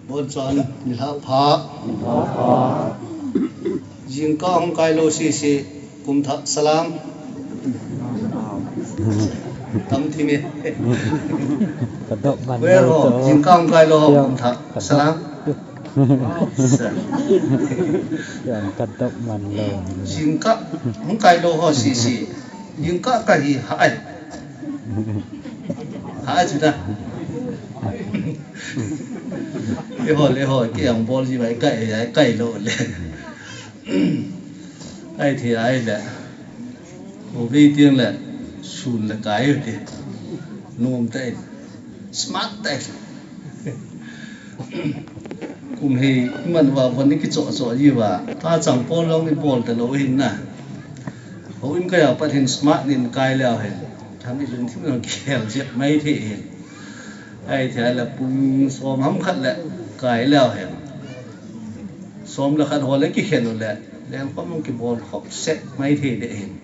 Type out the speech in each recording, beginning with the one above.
Bon chọn nilha pha jing ka hong kai lo si kum tha salam tam thi me wer ho jing ka hong kai lo kum tha salam yang katok man lo jing ka hong kai lo ho si jing ka hi hai chứ ta lễ hội cái ông bol gì vậy cày lộ lên ai thì ai là hồ vi tiên là sùn là cái rồi thì nôm tay smart tay cùng thì mình vào vấn cái chỗ gì và ta chẳng bol long cái bol từ lâu hình nè hồ in cái nào bắt hình smart nên cài leo hình thằng cái dùng thứ nào kẹo chuyện mấy thì ai thì là bung xóm hắm khát lẹ cái leo hẹn xóm là khát hồ lấy cái khen rồi lẹ đang có một cái bồn học set mấy thì để hình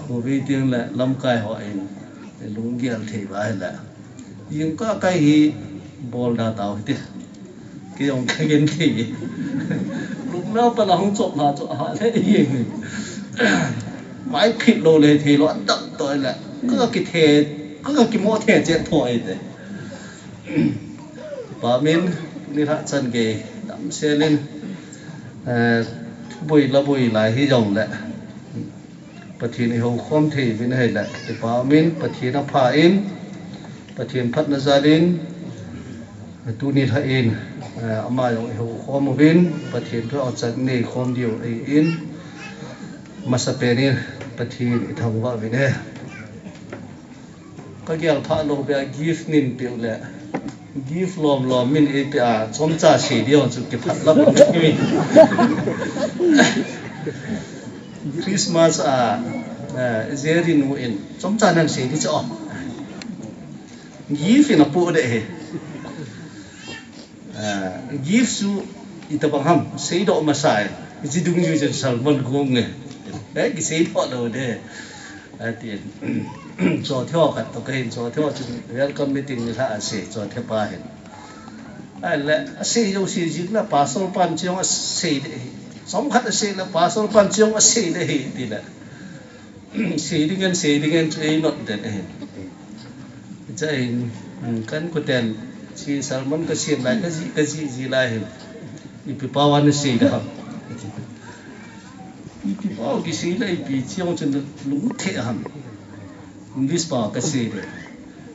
hồ vi tiếng là lâm cài họ hình lúng gel thì vậy là nhưng có cái gì bồn đào tạo thì cái ông cái gen thì lúc nào ta là không chọn họ thế gì máy khít đồ này thì nó đậm tội là có cái thể có cái mô thể chuyện thôi đấy và mình đi thắt chân cái đắm xe lên bùi lại hy vọng lại bát thiên này hậu không thể bên này lại và mình bát thiên nó phá in bát thiên phát nó ra đến tu ni thay in mà hậu không một bên bát thiên cho chân này không điều in mà sắp đến bát thiên thằng vợ bên này cái gì thà lo bây gift nín biểu lệ gift lom min ấy bây trong cha sĩ điều chụp cái phát lắm mình Christmas Zeri Noel trong cha năng sĩ đi cho gift nó bù đấy gift su itu bang ham sĩ độ mà sai chỉ đúng như chân Salman gong này đấy cái sĩ độ đâu đấy tiền cho theo cả tụi cái cho theo chúng welcome meeting là sẽ cho theo ba hết ai là sẽ yêu sĩ chính là pasal pan chiong sẽ đấy sống khát sẽ là pasal pan chiong sẽ đấy thì là sẽ đi ngang chơi nốt đấy chơi kan có tiền si Salman cái xiên lại cái gì lại thì bị bao anh sẽ đó cái gì lại bị chiong chân lúng thế hẳn English bảo cái gì đấy,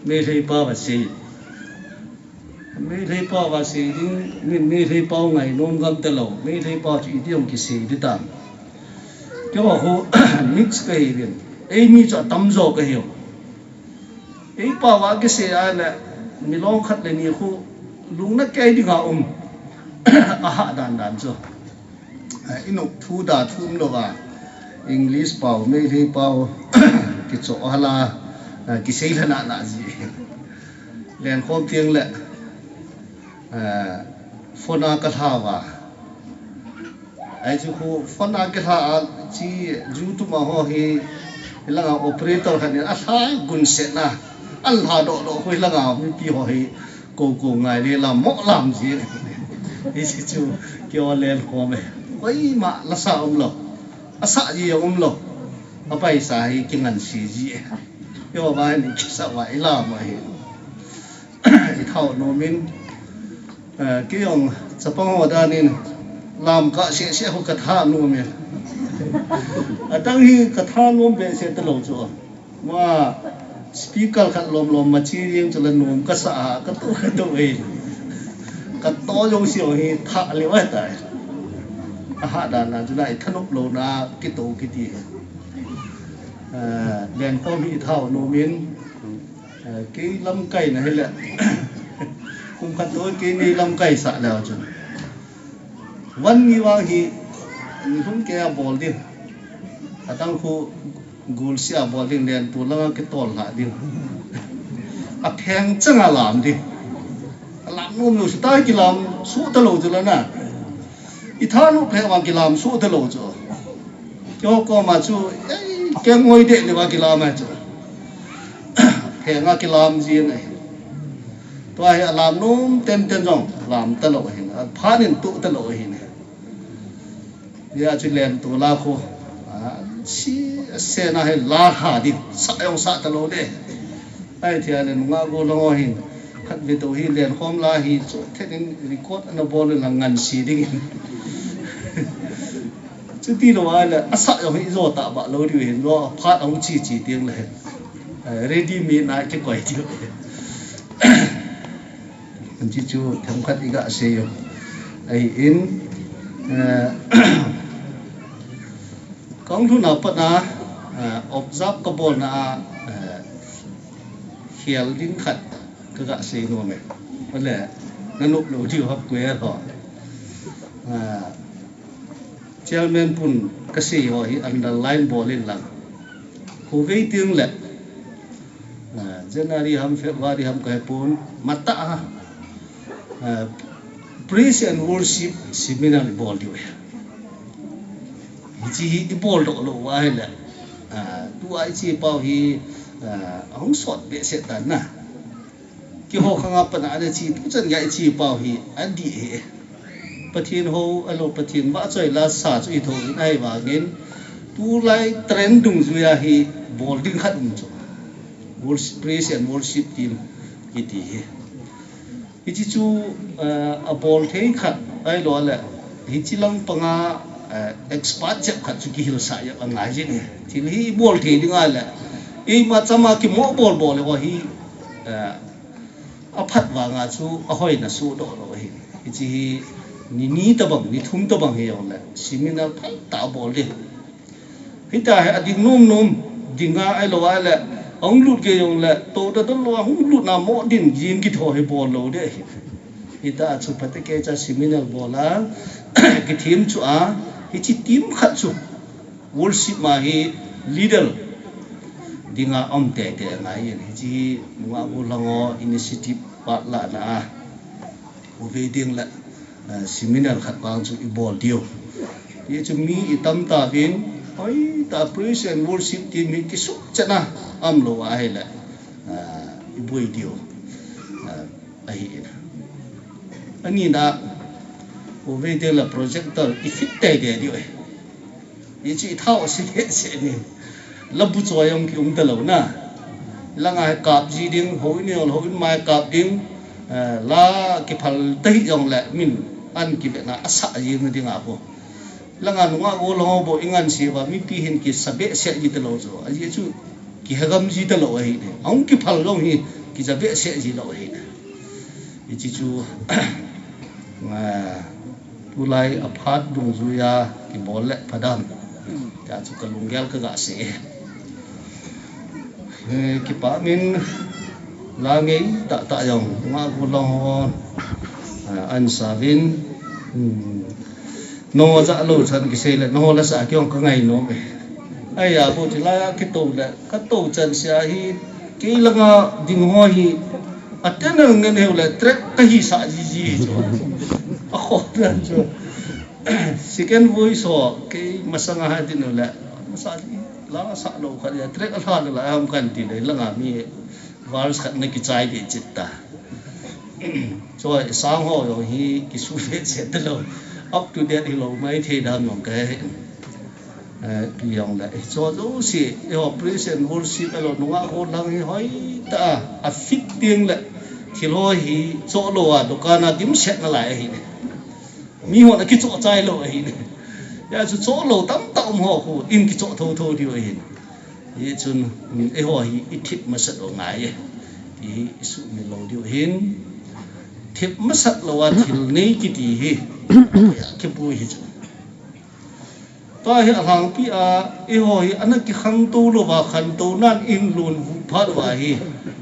mấy thầy bảo cái gì, mấy thầy bảo cái gì đi, mấy thầy bảo ngày nông gam tơ lầu, mấy thầy bảo chỉ đi ông cái gì đi tạm, cái bảo họ mix cái gì vậy, ấy mi cho tâm rõ cái hiểu, ấy bảo cái gì ai là, mi long khát lên nhiều khu, lúc nó cái đi ngào đàn cho, inok thu đà thu đâu à, English bảo mấy thầy bảo cái chỗ là cái xây là nạ gì liền không tiếng lệ phona cái thà và ai chú khu phona cái thà chỉ YouTube mà họ hi là ngào operator cái này thà gun set na ăn thà độ hơi là ngào mới pi họ hi cô ngày đi làm mỏ làm gì này thì chú kêu lên họ mày ấy mà là sao ông lo sao gì ông lo apa isai kingan siji yo ba ni kisa wa ila ma hi i thau no min ki ong chapang wa da nin lam ka se ho ka tha no me atang hi ka tha no be se ta lo cho ma speaker khat lom ma chi rieng chalan nom ka sa ka to e ka to yo siu hi tha le wa ta ha da na ju dai thanop lo na ki to ki ti đèn có bị thảo nổ miến cái lâm cây này hay là không khăn tối cái này lâm cây xả lèo chứ vẫn như vậy thì không kia bol đi ở trong khu gul xia bol đi đèn tụi nó cái tòn lại đi phèn chẳng là làm đi làm luôn rồi tay cái làm số tơ lầu rồi nè ít thằng lúc phèn vào cái làm số tơ lầu rồi cho con mà chú cái ngôi điện này vào cái làm này chứ, thế ngã cái làm gì này, ตัวให้ลามนุ่มเต็มจงลามตลอดหินพานินตุตลอดหินเนี่ยจุเลนตัวลาโคชีเสนาให้ลาหาดิสักองศาตลอดเด้ไอ้ที่อันนั้นงาโกลงหินขัดวิตัวหินเรียนความลาหิจุดเทนินรีคอร์ดอันนั้นบอลลังงันสีดิ่งจุดที่เราว่าเลยอาศัยเอาให้โจตาบะเราดูเห็นว่าพาดเอาจีเตียงเลยready made นะแค่ก่อยเดียวมันจิจูทำขัดอีกอะเสียไอ้อินกองทุนเอาปะนะobserve กบฏนะเขียนดิ้งขัดก็กะเสียนัวไหมมันแหละนั่นลุกหลูที่ครับกูเอ๋อเจ้าแม่ปุ่นก็เสียหอย underline บอลเล่นหลังคู่เวทีนึงแหละJanuary ham February ham kai pun mata praise and worship seminar bol dio ji bol do lo wa la tu ai chi pau hi ong sot be se tan na ki ho khanga pa na chi tu chan ngai chi pau hi an di pathin ho alo pathin ba choi la sa chui tho ai ba ngin tu lai trend dung zuya hi bol ding khat chu worship praise and worship team iti hi chu a bol thei khat ai lo la hi chilang panga expert chep khat chu ki hil sa ya angai je ni thil hi bol thei dinga la e ma chama ki mo bol le hi a phat wa nga chu a hoi na su do lo hi chi ni ta bang ni thum ta bang he yo la seminar thai ta bol de hi ta ha ading nom dinga ai lo wa la ông lụt cái dòng là tôi đã lo ông lụt nào mỗi điểm riêng cái thôi bò lâu đấy thì ta chụp phải cái cha seminar bò lá cái team chú á cái chỉ team khác chú worship mà hi leader đi ngã ông tệ ngay vậy chỉ ngã vô lòng initiative bắt lại là về điên là seminar khác bằng chú bò điều thì chú mi tâm ta viên oi ta praise and worship team hi ki su chana am lo ai la ibui dio ai ani na o ve de la projector i fit te de dio yi chi thao si ke se ni la bu cho yong ki ta lo na la nga kap ji ding ho ni ho mai kap ding la ki phal tai yong la min an ki be na asa yi ni ding a ko langan nga go lo bo ingan si ba mi pi hin ki sabe se ji te lo zo a ji chu ki hagam ji te lo hi ne ong ki phal lo hi ki sabe se ji lo hi ne ji chu nga tu lai aphat dung zu ya ki bol le phadam ta chu ka lunggel ka ga se ki pa min la ngei ta yong nga go lo an sa vin no za lo chan ki se le no la sa kyong ka ngai no me ai ya bo ti la ki to la ka to chan sia hi ki la nga ding ho hi aten ngen he la trek ka hi sa ji jo a kho ran jo second voice ho ki masanga ha din la masa la sa lo kha ya trek a la la am kan ti le la nga mi vals khat na ki chai de chitta so sang ho yo hi ki su fe se de lo up to date hi lo mai the dam nong cái yong la so do si operation worship lo nonga ho lang hi hoi ta a fit tieng la thilo hi cho lo a dokana dim set na lai hi mi ho na ki cho chai lo hi ya chu cho lo tam tam ho ko in ki cho tho di hi ye chun e ho hi i thip ma sat lo ngai hi su mi lo di hin thip ma sat lo wa thil nei ki ti hi cái bùi hết tôi hiện hàng pi e hồi anh cái khăn tu lo và khăn tu nan in luôn phát vào hi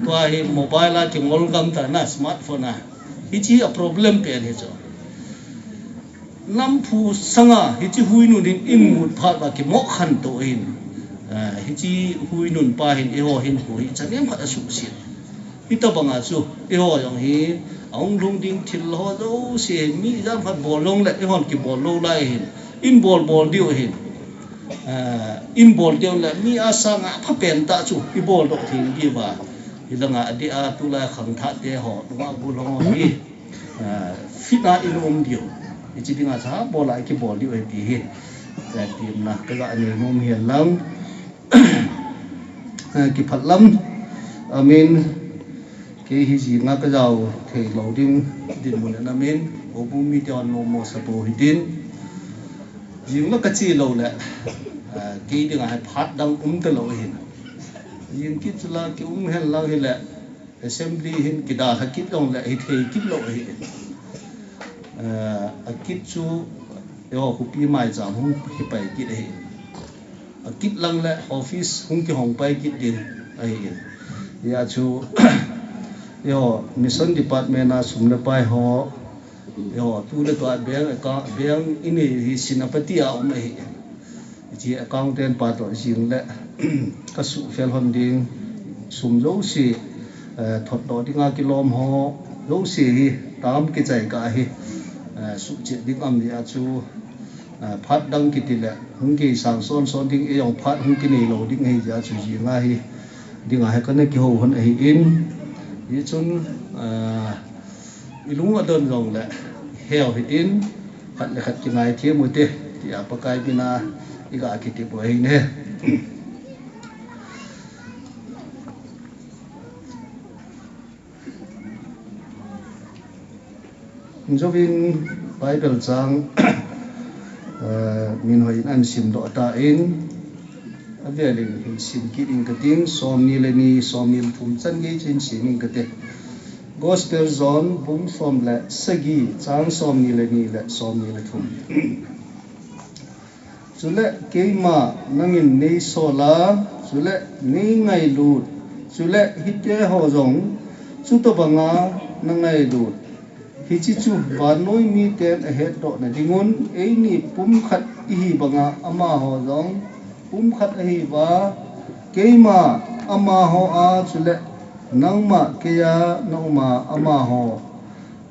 tôi hiện mobile là cái ngol gam ta na smartphone à hi chỉ problem pen hết rồi nam phu sanga hi chỉ hui nun in mut phát vào cái mốc khăn tu in hi chỉ hui nun pa hin e hồi hin hui chẳng em phát sụp xịt hi ta bằng à su e hồi yang hi ông lung đinh thil ho đâu xe mi ra phát ball long lại hòn cái ball lâu lại hin in ball điệu hin in ball điệu lại mi asa ngã phát bền ta chu cái ball độ thì đi vào ilanga adia tula khang tha te ho wa bulong hi fitna ilum dio ichi dinga cha bola ki bol dio ti hi ta tim na ka ga ni mum hian lam ki phalam amin ke hi ji nga ka jaw thei lo ding din mun na min obu mi tion no mo sa po hitin jing la ka chi lo le ke dinga ha phat dang te lo hin jing ki chula ki hen la hi le assembly hin ki da ha kit long le hi thei kit lo hi a kit chu yo ku pi mai jam hung hi pai kit hi a kit lang le office hung ki hong pai kit din ai ya chu yo mission department na sumna pai ho yo tu le to beng ini hi sinapati a om hi ji accountant pa to jing le ka su fel hon ding sum lo si thot do dinga kilom ho lo si hi tam ki chai ka hi su che ding am ya chu phat dang ki ti le hung ki sang son ding e yong phat hung ki nei lo ding hi ja chu ji nga hi dinga ha ka ne ki ho hon hi in yi chun ilung adon rong le heo hi in khat le khat ki ngai thi mu te ti a pa kai bina iga ki ti bo hi ne Jovin Bible chang min hoi an sim do ta in avelin hin sim ki in ka ting som ni le ni som ni thum chan ge chin sim in ka te gospel zone bum som le sagi chang som ni le som ni le thum chule keima nangin nei sola chule nei ngai lut chule hite ho jong chu to banga nangai lut hi chi chu vanoi mi ten a het do na dingun ei ni pum khat hi banga ama ho jong pum khat hi ba keima ama ho a chule nangma keya nongma ama ho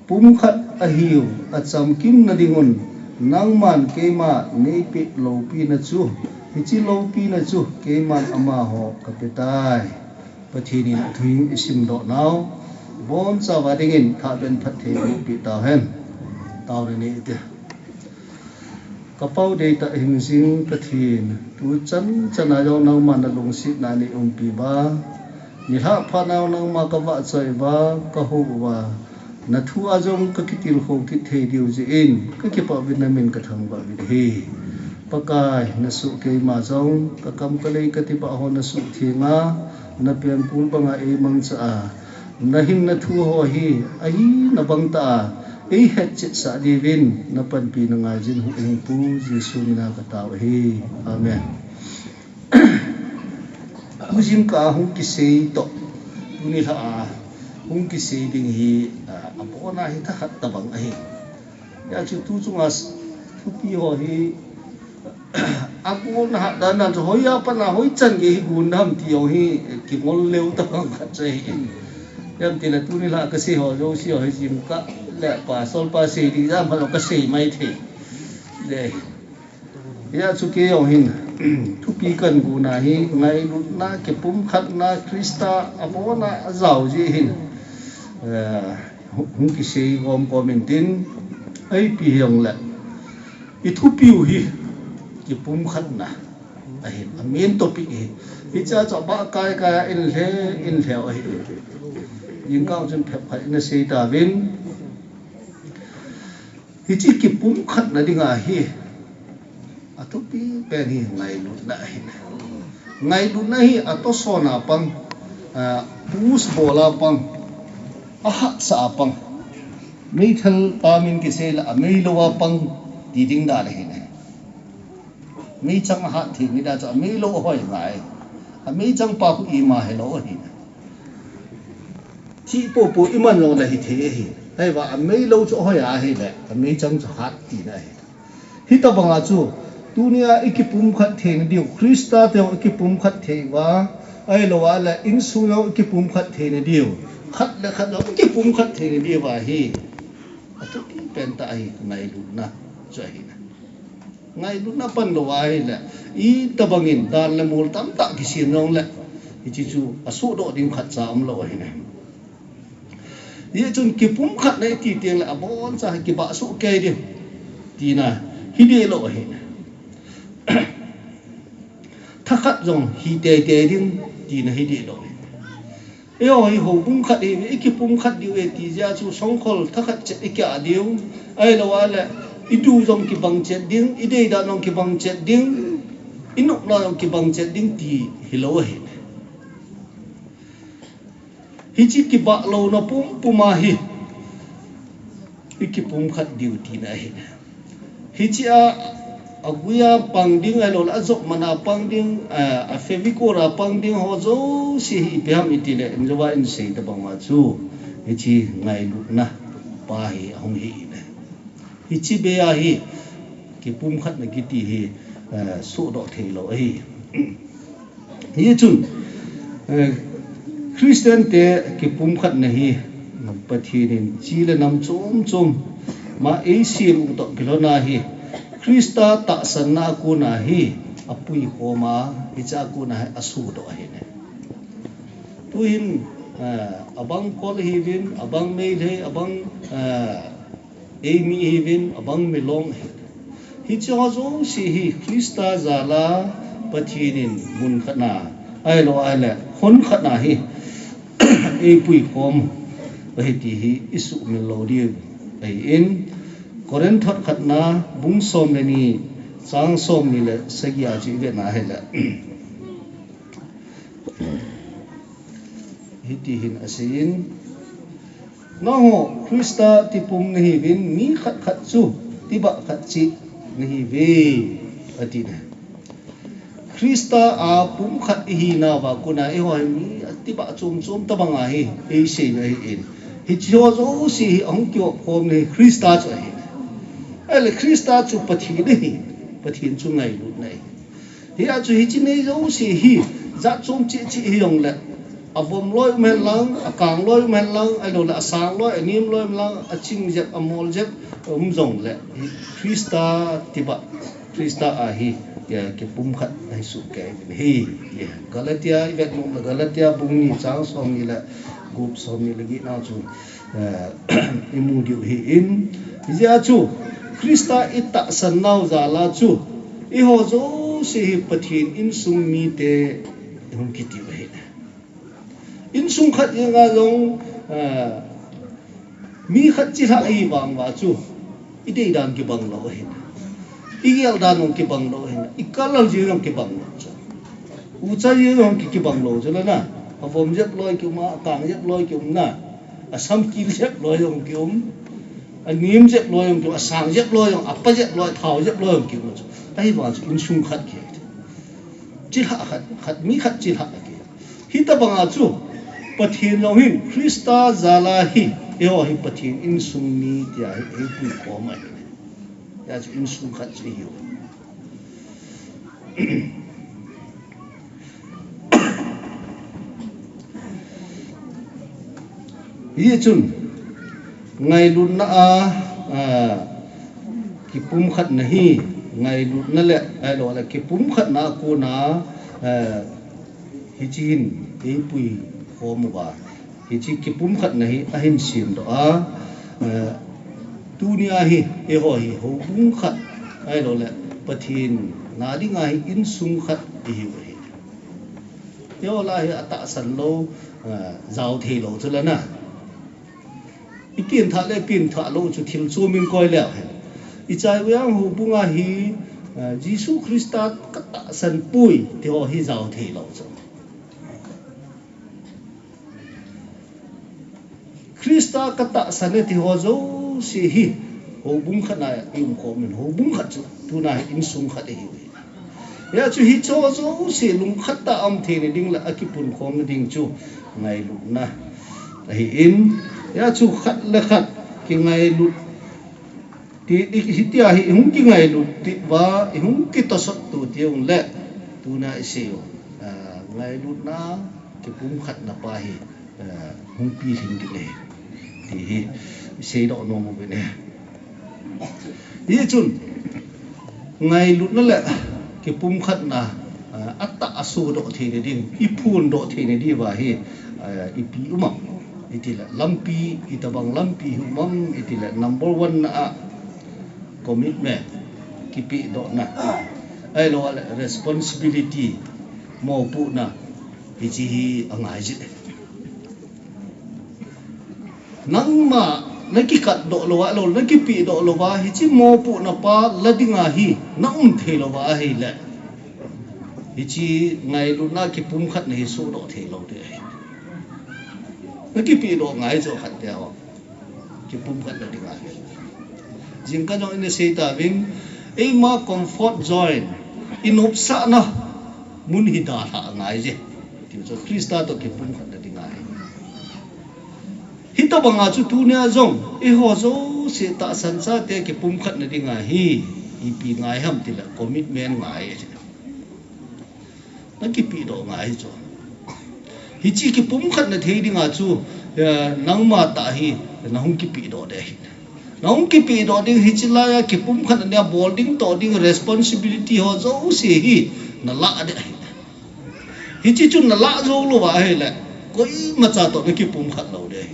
pum khat a hiu a cham kim na dingun nangman keima nei pe lo pi na chu hi chi lo pi na chu keima ama ho kapetai pathini thuing isim do naw bon sa wadingin tha ben phathe pi ta hen taw ni te kapau de ta hing sing pathin tu chan a jong nang man lung si na ni pi ba ni ha pha naw nang ma ka wa choi ba ka ho wa na thu a jong ka kitil ho ki the diu ji in ka ki pa vitamin ka thang ba vi he pakai na su ke ma jong ka kam ka lei ka ti ba ho na su thinga na pian pul ba nga e mang cha na hin na thu ho hi ai na bang ta ei het chit sa di vin na pan pi na nga jin hu ing pu jesu na ka ta hi amen mujim ka hung ki sei to ni tha hung ki sei ding hi apona hi tha khat ta bang ai ya chu tu chunga thu pi ho hi akon ha da na hoi ya pa na hoi chan ge hi gun nam ti ho hi ki ngol leu ta ka chai yam ti la tu ni la ka si ho jo si ho jim ka le pa sol pa si di ra ma lo ka sei mai the le ya chu ke ho hin thu pi kan gu na hi ngai lu na ke pum khat na krista apona zau ji hin hung ki sei gom comment tin ai pi hiang la I thu piu hi ki pum khat na a hin amen to pi hi cha cha ba kai ka in le a hi yin ka chen phep khai na sei ta vin hi chi ki pum khat na dinga hi a thu pi pen hi ngai lu na hi ngai lu na hi a to so na pang pus bola pang a ha sa pang mei thal ta min ki sei la mei lo wa pang ti ding da le ne mei chang ha thi mi da cha mei lo hoi ngai a mei chang pa ku I ma he lo hi thi po po I man lo la hi the hi ai wa mei lo cho hoi a hi le a mei chang cha ha ti na hi ta banga chu dunia ikipum khat theng diu krista te ikipum khat thei wa ai lo wa la in su lo ikipum khat thei ne diu khat la khat lo ikipum khat thei ne diu wa hi atu ki pen ta hi ngai lu na cho hi na ngai lu na pan lo wa hi la I ta bangin dan la mul tam ta ki sin nong la hi chi chu asu do ding khat cham lo hi ne ye chun ki pum khat nei ti tiang la abon cha ki ba su ke di ti na hi de lo hi tha khat jong hi te ding ti na hi de lo eo hi ho pum khat hi ki pum khat diu e ti ja chu song khol tha khat che ikya diu ai lo ala idu jong ki bang che ding ide da nong ki bang che ding inok la nong ki bang che ding ti hi lo hi hi chi ki ba lo na puma hi ki pum khat diu ti na hi chi a aguya pang ding ai lo la zok mana pang ding a fevico ra pang ding ho zo si hi piam iti le enjoy in sei ta bang ma chu hi chi ngai lu na pa hi hong hi ne hi chi be a hi ki pum khat na ki ti hi su do thei lo hi hi chun Christian te ki pum khat na hi pathirin chi le nam chom ma e sim to kilona hi Krista ta sanna ku na hi apui koma icha ku na asu do hi ne tuin abang kol hi vin abang nei le abang emi hi vin abang melong hi cha zo si hi Krista zala pathirin mun khana ai lo ai le hon khana hi e pui kom hi ti hi isu melodi ai in koren thot khatna bung som le ni chang som ni le sagya chi ve na he la hi ti hin asin no ho Krista ti pum ni vin mi khat chu ti ba khat chi ni ve ati na Krista a pum khat hi na wa kuna e hoi mi ti ba chum ta banga hi e se ve in hi cho zo si ong kyo khom ni Krista cho hi ale Krista chu pathi ni pathin chu ngai lu nei hi a chu hi chi nei zo si hi za chum chi hi yong le avom loi men lang akang loi men lang ai lo la sang loi anim loi lang a ching jep amol jep jong le Krista tiba Krista a hi ya ke pum khat ai su ke hi ya Galatia vet mong Galatia bung ni chang som ni la gup som ni lagi na chu imu diu hi in ya chu Krista ita sanau zala chu I ho zo se hi pathin in sung mi te hum ki ti he in sung khat nga long mi khat chi tha I bang wa chu I dei dan ki bang lo he I gel dan long ki bang lo he I kal lo ji long ki bang lo chu u cha yi long ki bang lo chu la na a vom jep loi ki ma tang jep loi ki na a sam ki jep loi long ki anh niệm dẹp lôi ông kiểu sáng dẹp lôi ông apa dẹp lôi thảo dẹp lôi ông kiểu nó ai bảo in sung khát kia chỉ hạ khát mi khát chỉ hạ kia hít ta bằng aju pathin long hin Krista zala hi eo hi pathin in sung mi tia hi pui ko mai ya chu in sung khát chỉ hiểu hi chun ngày luôn na ki pum khat na hi ngày luôn na le ai lo la ki pum khat na ko na hi chin e pui ko mu ba hi chi ki pum khat na hi a hin sim do a dunia hi e ho hi ho pum khat ai lo la pathin na di ngai in sung khat hi hi yo la hi ata san lo zau thi lo chu la na I pin tha le pin tha lo chu thil chu min koi le I chai wang hu bunga hi Jisu Krista kata san pui ti ho hi zau thi lo chu Krista kata san ti ho zo si hi ho bung khana im ko min ho bung khat chu tu na in sung khat hi ya chu hi cho zo si lung khat ta am the ni ding la akipun khom ding chu ngai lu na hi in ya chu khat le khat ki ngai lut ti hitia hi hung ki ngai lut ti ba hung ki to sot tu ti ung le tu na iseo ngai lut na ki pum khat na pa hi hung pi thing ki le ti hi sei do no mo be ne hi chun ngai lut na le ki pum khat na atta asu do the ne ding ipun do the ne di wa hi ipi umam itila lampi itabang lampi umam itila number 1 na commitment kipi do na ai lo responsibility mo pu na ichi hi angai ji nang ma nakikat do lo wa lo nakipi do lo wa hi chi mo pu na pa ladinga hi na the lo wa hi la ichi ngai lu na ki pum khat nei su do the lo de nakipi do ngai jo khat de wa ki pum khat ladinga hi jing ka jong in se ta wing ei ma comfort join inup sa na mun hi da la ngai je ti so krista to ki pum khat ladinga hi hita banga chu tu nya zong e ho zo se ta san sa te ki pum khat na dinga hi ipi ngai ham ti la commitment ngai na ki pi do ngai cho hi chi ki pum khat na thei dinga chu nang ma ta hi na hung ki pi do de na hung ki pi do ding hi chi la ya ki pum khat na boarding to ding responsibility ho zo se hi na la de hi chi chu na la zo lo wa he la koi ma cha to na ki pum khat lo de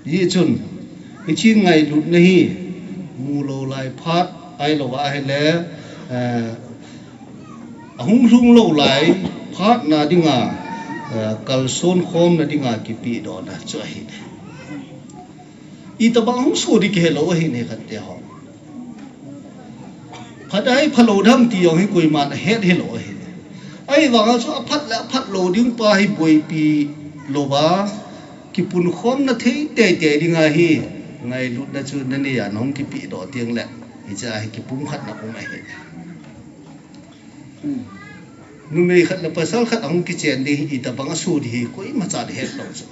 yi chun ichi ngai lut nahi mu lo lai phat ai lo wa hai le hung lung lo lai phat na dinga kal son khom na dinga ki pi do na chu hi i ta bang hung so di ke lo hi ne khat te ho phadai phalo dham ti yong hi koi man het he lo hi ai wanga chu phat lo ding pa hi boi pi lo ba ki pun khom na thei te te dinga hi ngai lut na chu na ne ya nong ki pi do tiang le hi cha hi ki pum khat na pum ai he nu me khat la pasal khat ang ki chen di hi ta bang su di koi ma cha de het lo chu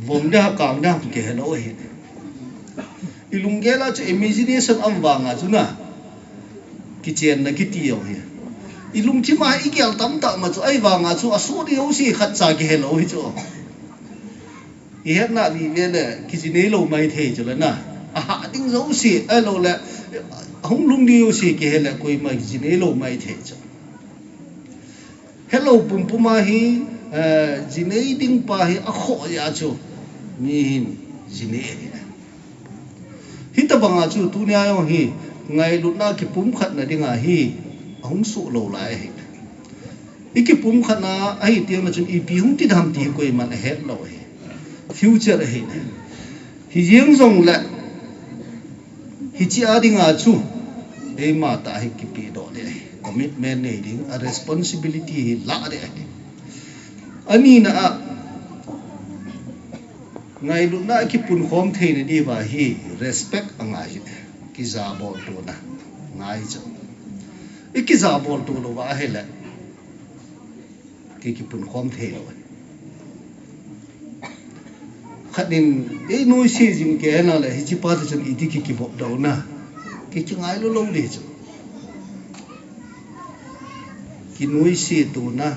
vom da kang da ki he lo hi ilunggela chu imagination am wanga chu na kitchen na kitiyo hi ilung chi ma igyal tam ta ma chu ai wanga chu asu di ho si khat cha ge hello hi chu i het na li ve le kitchen lo mai the chu la na a ding zo si ai lo le hong lung di ho si ge hele koi ma kitchen lo mai the chu hello pum puma hi jinei ding pa hi a kho ya chu mi hin jinei hita banga chu tu nya yo hi ngai lut na ki pum khat na dinga hi hong su lo lai hi iki pum khat na ai tiang na chun ipi hung ti dham ti koi man het lo hi future hi hi jeng zong la hi chi a dinga chu e ma ta hi ki pi do de commitment nei ding a responsibility hi la de ani na ngai lu na ki pun khom thei ne di ba hi respect angai ki za bol to na ngai cho ki za bol to lo ba he la ki pun khom thei lo khatin e noi se jing ke na la hi chi pa ta chen i ti ki bo do na ki ngai lo lo de cho ki noi se to na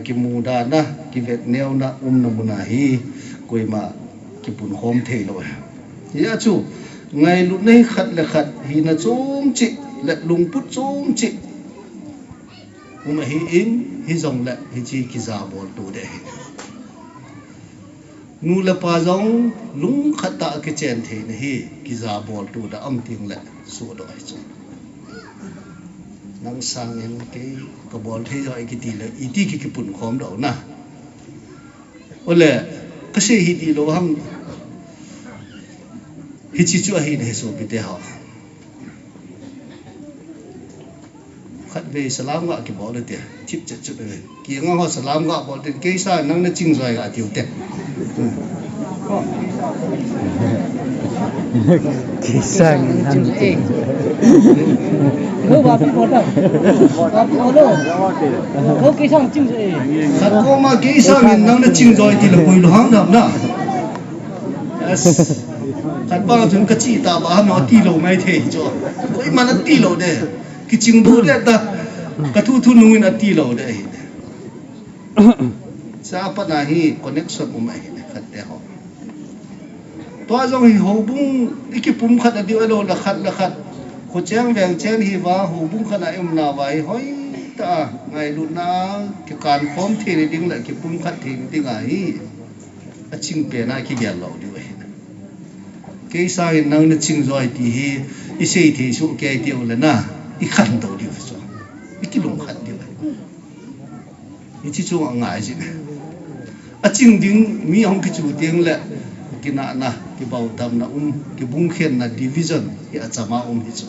ki mu da na ki vet neo na na mu na hi koi ma ki pun khom thei lo ya chu ngai lu nei khat le khat hi na chom chi le lung put chom chi ma hi in hi zong le hi chi ki za bol tu de nu la pa zong lung khat ta ki chen thei na hi ki za bol tu da am ting le su do ai chu nang sang en ke ka bol thei jo ai ki ti le i ti ki pun khom do na ole kasi hiti lo ham hichi chu hi ne so bi te ha khat ve salam ga ki bol te chip chat chu be ki nga ho salam ga bol te ke sa nang na ching zoi ga tiu te ki sang nang ching lo ba bi bol da lo lo ki sang ching zoi khat ko ma ke sa min nang na ching zoi ti lo koi lo hang dam na khat ba chun ka chi ta ba no ti lo mai the cho koi ma na ti lo de ki ching bu de ta ka thu thu nu na ti lo de sa pa na hi connection umai khat te ho to jong hi ho bung ikipum khat adi alo la khat ko chang veng chen hi wa ho bung khana em na vai hoi ta ngai lu na ki kan khom thi ding la ki pum khat thi ding a hi a ching pe na ki gel lo di we ke sa in nang na ching zoi ti hi I sei thi su ke ti ul na I khan do di so I ki long khat di we I chi chu ngai ji a ching ding mi hong ki chu ding la ki na ki bau tam na ki bung khen na division ya chama hi chu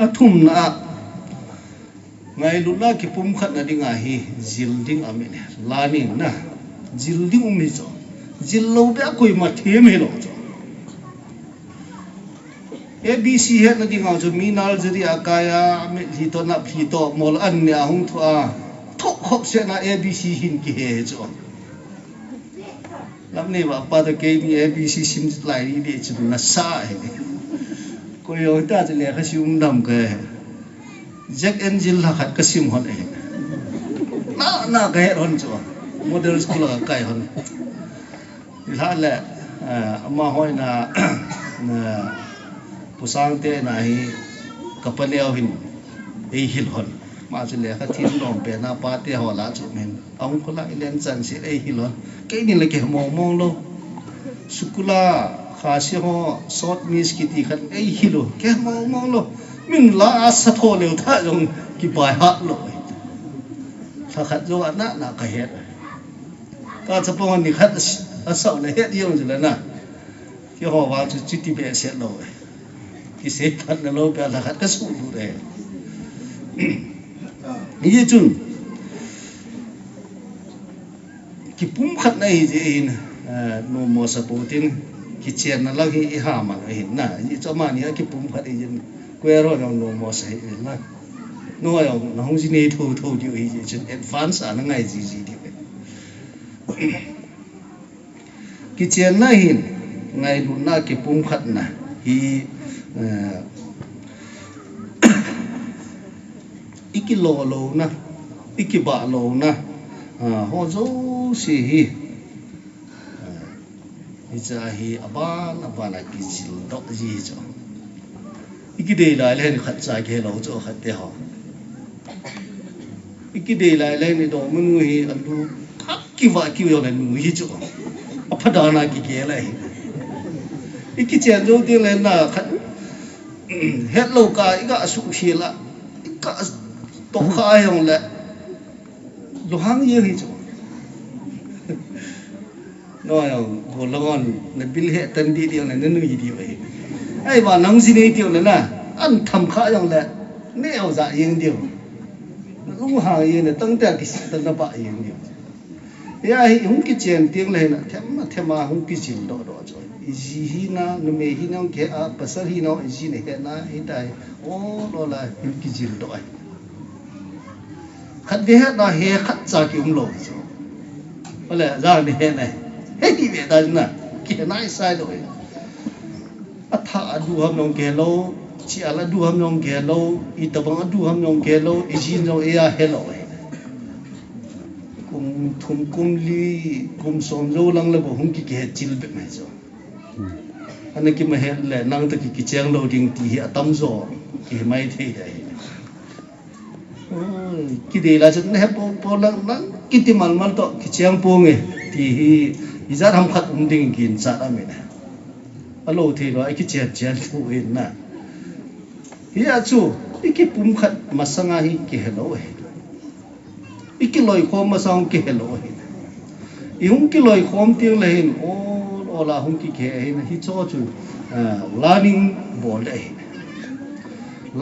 athum na ngai lu na ki pum khat na dinga hi zil ding amen la ni na zil ding hi cho zil lo ba koi ma them he lo cho abc he na dinga cho minal jari akaya me hi to na phi to mol an ne hung thua thok khop se na abc hin ki he cho lam ne ba pa to ke mi abc sim lai ri de chu na sa he ko yo ta je le kha sium dam ke jack engine la khat ka sim hon e na ka he hon cho model school ka kai hon la la ama hoi na pusang te na hi kapaneo hin ei hil hon ma je le kha thin dom pe na pa te ho la chu men ong ko la ilen chan si ei hil hon ke ni le ke mong lo sukula kha si ho short miss ki ti khat ei hilo ke mong lo min la sa tho le tha jong ki bai ha lo tha khat jo na ka he ka cha pong ni khat a sau le he yong je la na ki ho wa chu chi ti be se lo ki se khat na lo pe la khat ka su lu de ni chun ki pum khat na hi je in no mo supporting ki chen na la hi ha ma hi na ni cho ma ni ki pum khat hi quê rồi no mo sai na no yo no hong ji ne thu ju hi ji chen advance ana ngai ji di ki chen na hin ngai lu na ki pum khat na hi iki lo na iki ba lo na ho zo si hi cha hi aban ki chil do ji cho iki de lai le khat cha ke lo cho khat te ho iki de lai le ni do mu hi alu thak ki wa ki yo le nu hi cho aphada ki ke lai iki chen jo de le na khat het lo ka iga asu hi la ka to kha yong le lo hang ye hi cho no yo go lo on na bil he tan di di na nu yi di we ai ba nang si ne tiêu na an tham kha yong le ne au za yin dio lu ha yin ne tang ta ki tan na ba yin dio ya hi hung ki chen tiang le na them ma hung ki jil do cho ji hi na no me hi nong ke a pasal hi no ji ne ke na hi dai o lo la hung ki jil do ai khat de na he khat cha ki lo cho ole za ne he này he ki be da na ki na sai lo atha adu ham nong ke lo chi ala du ham nong ke lo I tabang adu ham nong ke lo I jin no e a hello kum thum kum li kum som zo lang la bo hung ki ke chil be mai zo ana ki ma he le nang ta ki chang lo ding ti hi atam zo ki mai the ai ki de la chen he po lang nang ki ti mal to ki chang po nge ti hi izat ham khat ding kin sa da me na alo the lo ai ki chen thu in na hi a chu iki pum khat masanga hi ki hello iki loi khom masang ki hello I hung ki loi khom tiang le hin o la hung ki ke hin hi cho chu learning bol de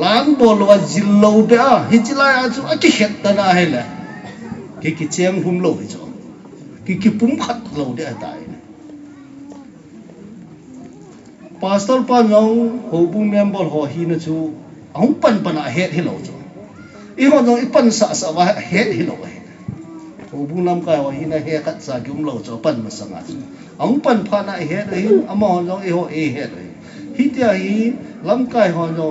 lan bol wa jillo be a hi chila a chu a ki het ta na he la ki cheng hum lo cho ki pum khat lo de ta pastor pa nyong ho bu member ho hi na chu ong pan a het hi lo cho I ho no I pan sa wa het hi lo ho bu nam ka ho hi na he khat sa gyum lo cho pan ma sanga ong pan pha na het hi ama ho no I ho e het hi tia hi lam kai ho no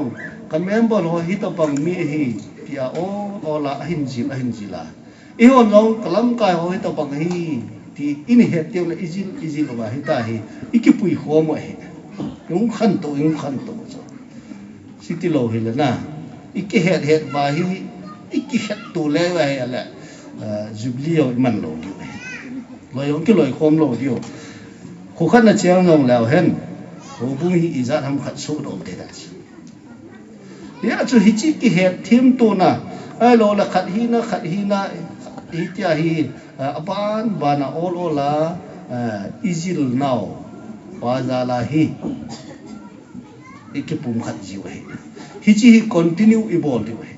kan member ho hi ta bang mi hi tia o la hin jila ihon long kalam kai ho ta bang hi ti in he tiu la izil wa hi ta hi ikipui ho mo he yung khan to so siti lo hi la na iki het wa hi iki het tu le wa hi la jublio man lo dio lo yong ki loi khom lo dio khu khan na chiang nong lao hen ho bung hi iza tham khat su do te da ya chu hi chi ki het thim tu na ai lo la khat hi na hi tia hi aban bana ola izil now wa za la hi ikipum khat ji we hi chi hi continue evolve di we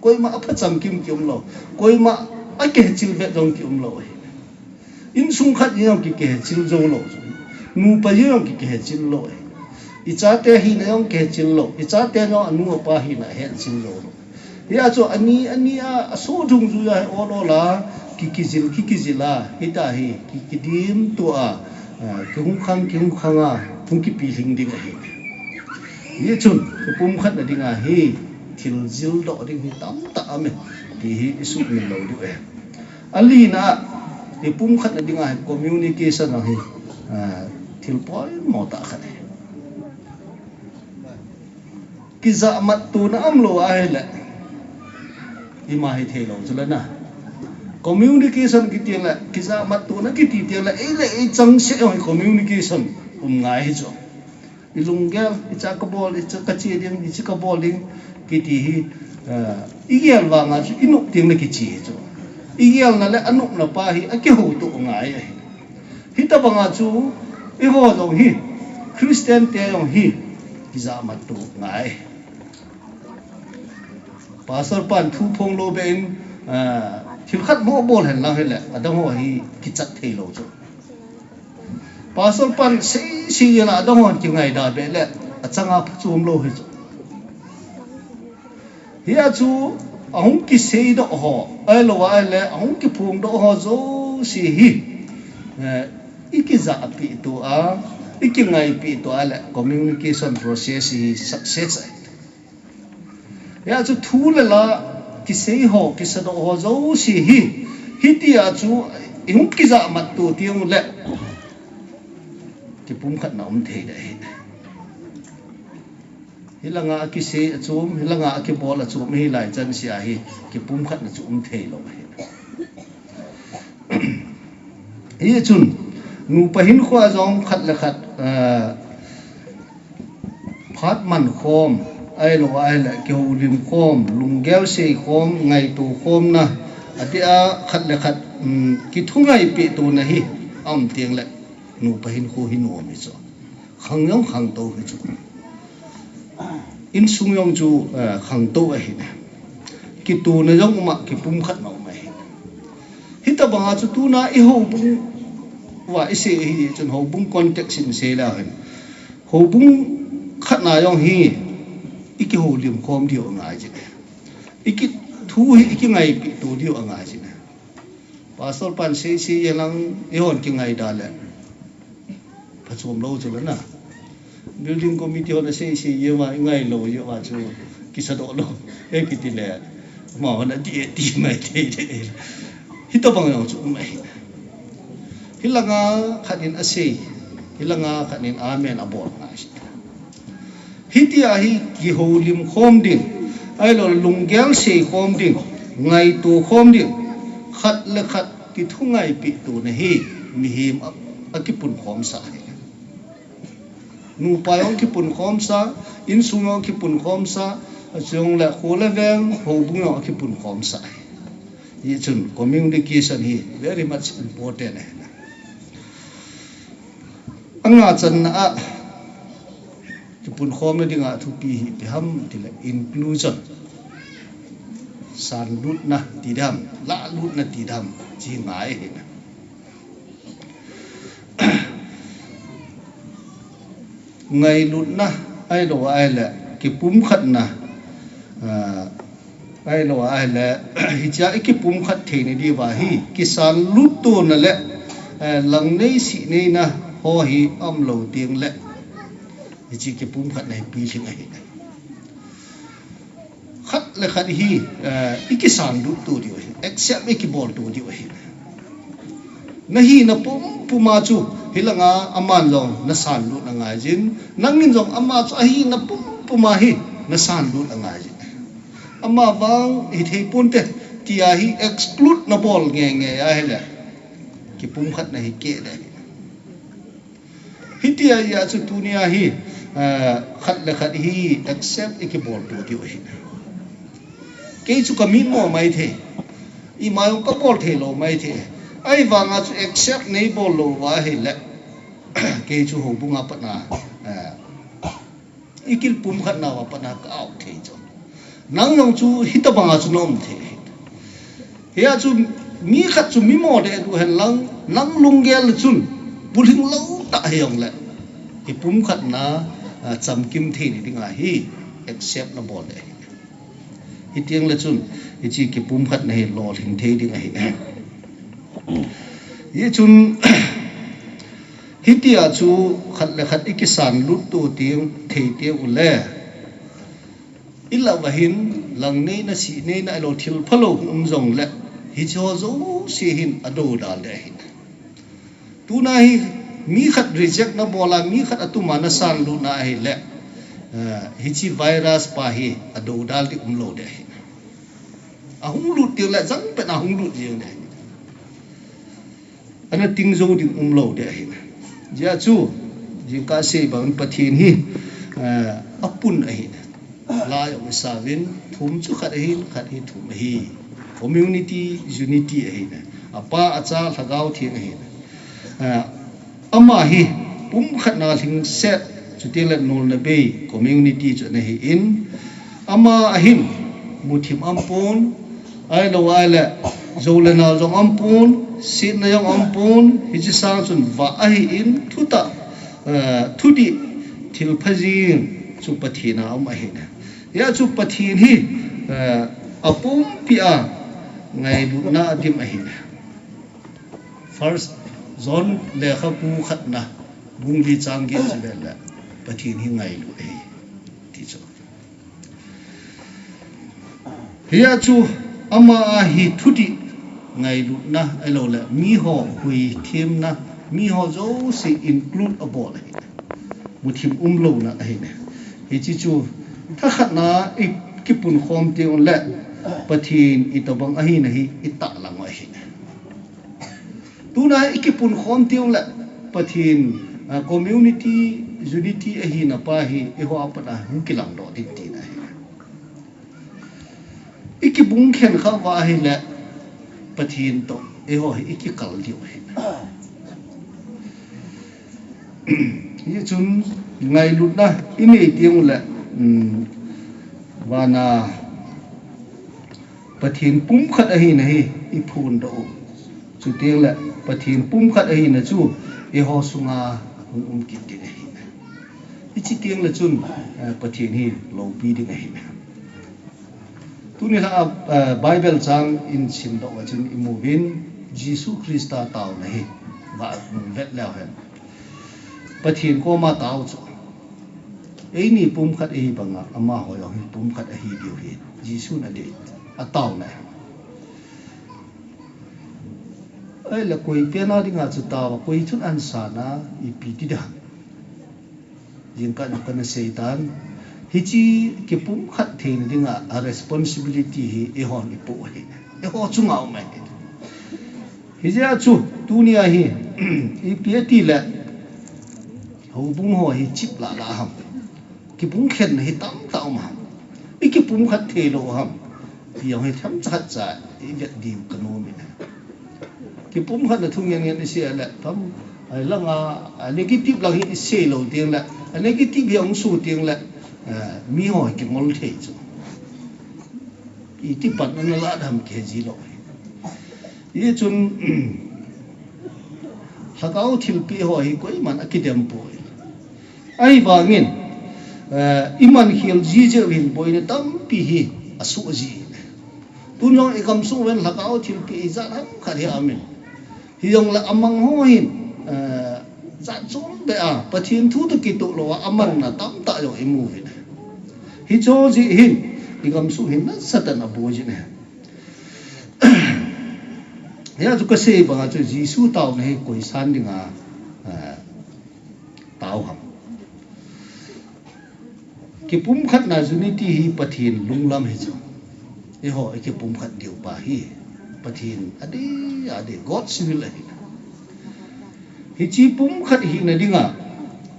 koi ma apha cham kim lo koi ma ake chil be dong kim lo in sung khat yong ki ke chil zo lo nu pa yong ki ke chil lo icha te hi na yong ke chil lo icha te no anu pa hi na he chil lo ya cho ani a so dung zu ya o la ki zila hita hi ki dim to a kung khang a thung ki pi ling ding hi ye chun pum khat na ding a hi thil zil do ding hi tam ta ame ti hi isu ni lo du e ali na e pum khat na ding a communication a hi thil poi mo ta khat ki za mat tu na am lo a he la i ma hi the lo chula na communication ki tiang la ki za mat tu na ki ti tiang la e chang se communication ngai hi cho ilunggel icha ka bol icha ka chi ding icha ka bol ding ki ti hi igel wa nga chu inuk ting na ki chi cho igel na le anuk na pa hi a ki ho tu ngai hi ta ba nga chu i ho dong hi Christian te yong hi ki za mat tu ngai pastor pan thu phong lo ben thil khat mo bol hen la hele adang ho hi ki chat thei lo cho pastor pan si la adang ho ki ngai da be le achanga chum lo hi cho hi a chu ahung ki sei do ho ai lo wa le ahung ki phung do ho zo si hi ikiza pi to a ikingai pi to ala communication process hi success ya chu thu la ki sei ho ki sa do ho zo si hi ti a chu ihung ki za mat tu tiang le ki pum khat na thei dai hilanga ki sei achum hilanga ki bol achum hi lai chan sia hi ki pum khat na chu thei lo hi chun nu pahin khwa zong khat la khat phat man khom ai lo ai la ki ho lim khom lunggel sei khom ngai tu khom na atia khat la khat ki thungai pe tu na hi am tiang la nu pahin khu hi nu mi cho khang yong khang to hi chu in sung yong chu khang to a hi ki tu na yong ma ki pum khat no mai hi ta ba chu tu na i ho bung wa ise hi chun ho bung context in se la hen ho bung khat na yong hi iki ho lim khom dio ngai ji iki thu hi iki ngai pi tu dio ngai ji pastor pan se yelang yon ki ngai da le phachom lo chu na building committee ho na se ye ma ngai lo yo wa chu ki sa do lo e ki ti le ma na ti mai te hi to bang yo chu mai hilanga khanin ase hilanga khanin amen abor ngai hitia hi ki ho lim khom ding ai lo lunggel sei khom ding ngai tu khom ding khat le khat ki thungai pi tu na hi mi him akipun khom sa nu pa yong ki pun khom sa in sung yong ki pun khom sa chung la khu la veng ho bung yong ki pun khom sa yi chun communication hi very much important anga chan a pun khom na dinga thu pi hi pe ham ti la inclusion san lut na ti dam la lut na ti dam chi ngai he na ngai lut na ai lo ai la ki pum khat na ai lo ai la hi cha ki pum khat the ni di wa hi ki san lut to na le lang nei si nei na ho hi am lo tiang le chi ki pum khat nei pi sing ai khat le khat hi ikisan du tu dio accept ikibol tu dio hi nahi na puma chu hilanga aman long na san lu na ngai jin nangin jong ama chu hi na puma hi na san lu na ngai jin ama bang hi thei pun te tia hi exclude na bol nge ya hele ki pum khat na hi ke de hi tia ya chu tunia hi khat le khat hi accept ikibol tu dio hi ke chu kamin mo mai the I mai ka bol the lo mai the ai wanga chu accept nei bol lo wa he le ke chu ho bunga patna ikil pum khat na wa patna ka au the chu nang yong chu hitabanga chu nom the ya chu mi khat chu mi mo de du hen lang nang lungel chun buling lo ta hyong le ki pum khat na cham kim the ni dinga hi accept na bol de hi tiang le chun hi chi ki pum khat na hi lo thing the dinga hi ye chun hitia chu khat le khat ikisan lut tu tiang thei te ule illa wahin lang nei na si nei na lo thil phalo jong le hi cho zo si hin ado dal de hin tu na hi mi khat reject na bola mi khat atuma na san lu na hi le hi chi virus pa hi ado dal di lo de hin ahung lut ti le jang pe na hung lut ji de ana ting zo di lo de hin ja chu ji ka se bang pathin hi apun a hin la yo sa vin thum chu khat hi thum hi community unity a hin apa acha thagau thing a hin ama hi pum khat na thing set chu te le nol na be community chu na hi in ama a hin muthim ampon ai lo ai le zo le na zo ampon sit na yang ampun hi chi sang chun va ai in thuta thudi thil phajin chu pathina am a hin ya chu pathin hi apum pia ngai lu na dim a hin first zone le kha pu khat na bung bi chang ge chu le pathin hi ngai lu ai ti chu ya chu ama hi thudi ngai lu na elo le mi ho hui thim na mi ho zo si include a bol muthim lo na ai ne hi chi chu tha khat na ikipun khom te on le pathin itabang ahi na hi ita lang wa hi tu na ikipun khom te on le pathin community unity ahi na pa hi e ho apana hu kilang do ti ti na ikibung khen kha wa hi le pathin to e ho iki kal di wa ye chun ngai lut na ini tiang la wana pathin pum khat a hi na hi I phun do chu tiang la pathin pum khat a hi na chu e ho sunga ki ti na hi ichi tiang la chun pathin hi lo bi ding a hi tu ni la bible chang in sim do wa chun imovin Jesus Christa taw na hi va vet la hen pathin ko ma taw chu ei ni pum khat ei banga ama ho yo pum khat a hi dio hi Jesus na de a taw na ai la koi pena dinga chu taw koi chun an sa na I pi ti da jin ka na seitan hi chi ke pum khat thein dinga a responsibility hi e hon I pu hi e ho chu ngau mai hi ja chu tunia hi I pi ti la ho bung ho hi chip la ham ki pum khen hi tam taw ma I ki pum khat the lo ham pi yong hi tham chat cha I vet dim kano mi ki pum khat na thung yang yang se la tam ai langa negative lang hi se lo tiang la negative yong su tiang la mi ho ki ngol the chu I ti pat na la dham ke ji lo ye chun thakau thil pi ho hi koi man akidem po ai wangin iman hil ji je win boy ne tam pi hi asu ji tunong ikam su wen thakau thil pi za ham khari amin hi yong la amang ho hin za chung be a pathin thu to ki to lo aman na tam ta yo imu hi cho ji hin ingam su hin na satan abu ji ne ya chu ka se ba chu jisu tau ne koi san ding a tau ham ki pum khat na unity hi pathin lunglam hi chu e ho ki pum khat diu pa hi pathin ade God's will hi chi pum khat hi na dinga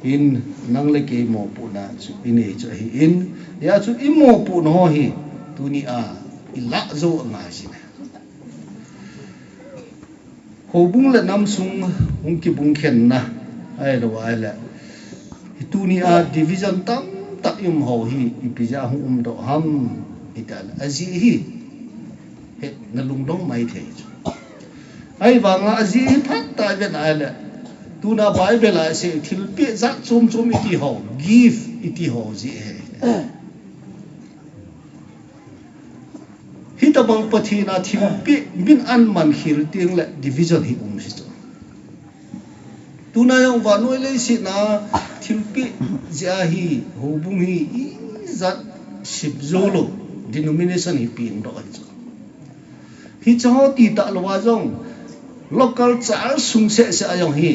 in nang le ke mo pu na chu ine chu hi in ya chu i mo pu no hi tu ni a ila zo nga si na ho bung le nam sung hung ki bung khen na ai lo ai la tu ni a division tam ta yum ho hi i pi ja hum do ham ital azi hi he na lung dong mai the ai ba nga azi phat ta ben ai la tu na Bible la se thil pe zat chum iti ho give iti ho ji hi ta bang pathi na thil pe bin an man khir ting la division hi si chu tu na yong wa noi le si na thil pe ja hi ho bung hi zat sip zolo denomination hi pin do chu hi cho ti ta lo wa jong local char sung se ayong hi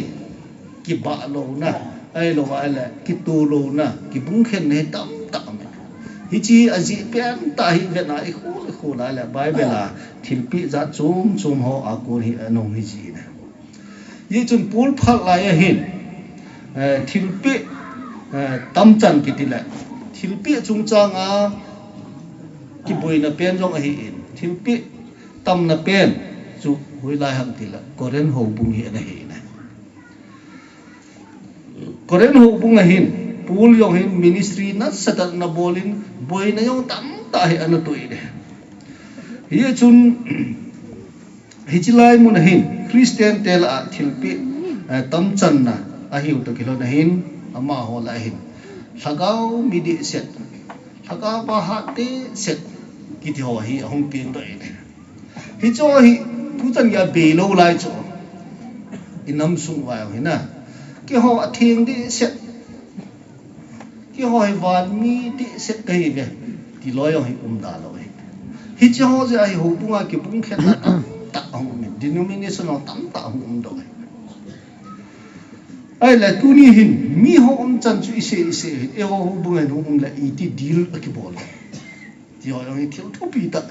ki ba lo na ai lo ai la ki tu lo na ki bung khen ne tam tam hi chi aji pen ta hi ve na i khu la la Bible la thil pi za chum ho a ko hi anong hi ji na ye chun pul phal la ya hin thil pi tam chan ki ti la thil pi chung chang a ki boi na pen jong a hi in thil pi tam na pen chu hoi lai hang ti la koren ho bung hi na hi Koren ho bunga hin pul yong hin ministry na satat na bolin boy na yong tam ta hi ano to ide hi chun hi chilai mun hin Christian tel a thilpi tam chan na a hiu to kilo na hin ama ho la hin sagau midi set sagau ba ha te set ki thi ho hi hong pin to ide hi cho hi tu chan ya be lo lai cho inam sung wa hi na cái họ thiền đi sẽ cái họ van mi đi sẽ cái về thì nói họ đà rồi hít cho họ ra họ bung à cái bung khen là tạ hồng denomination họ tắm tạ hồng rồi ai là tu ni hin mi họ chân chú sẽ em họ bung à nó là ý đi deal cái bộ thì họ nói thiếu thú vị tạ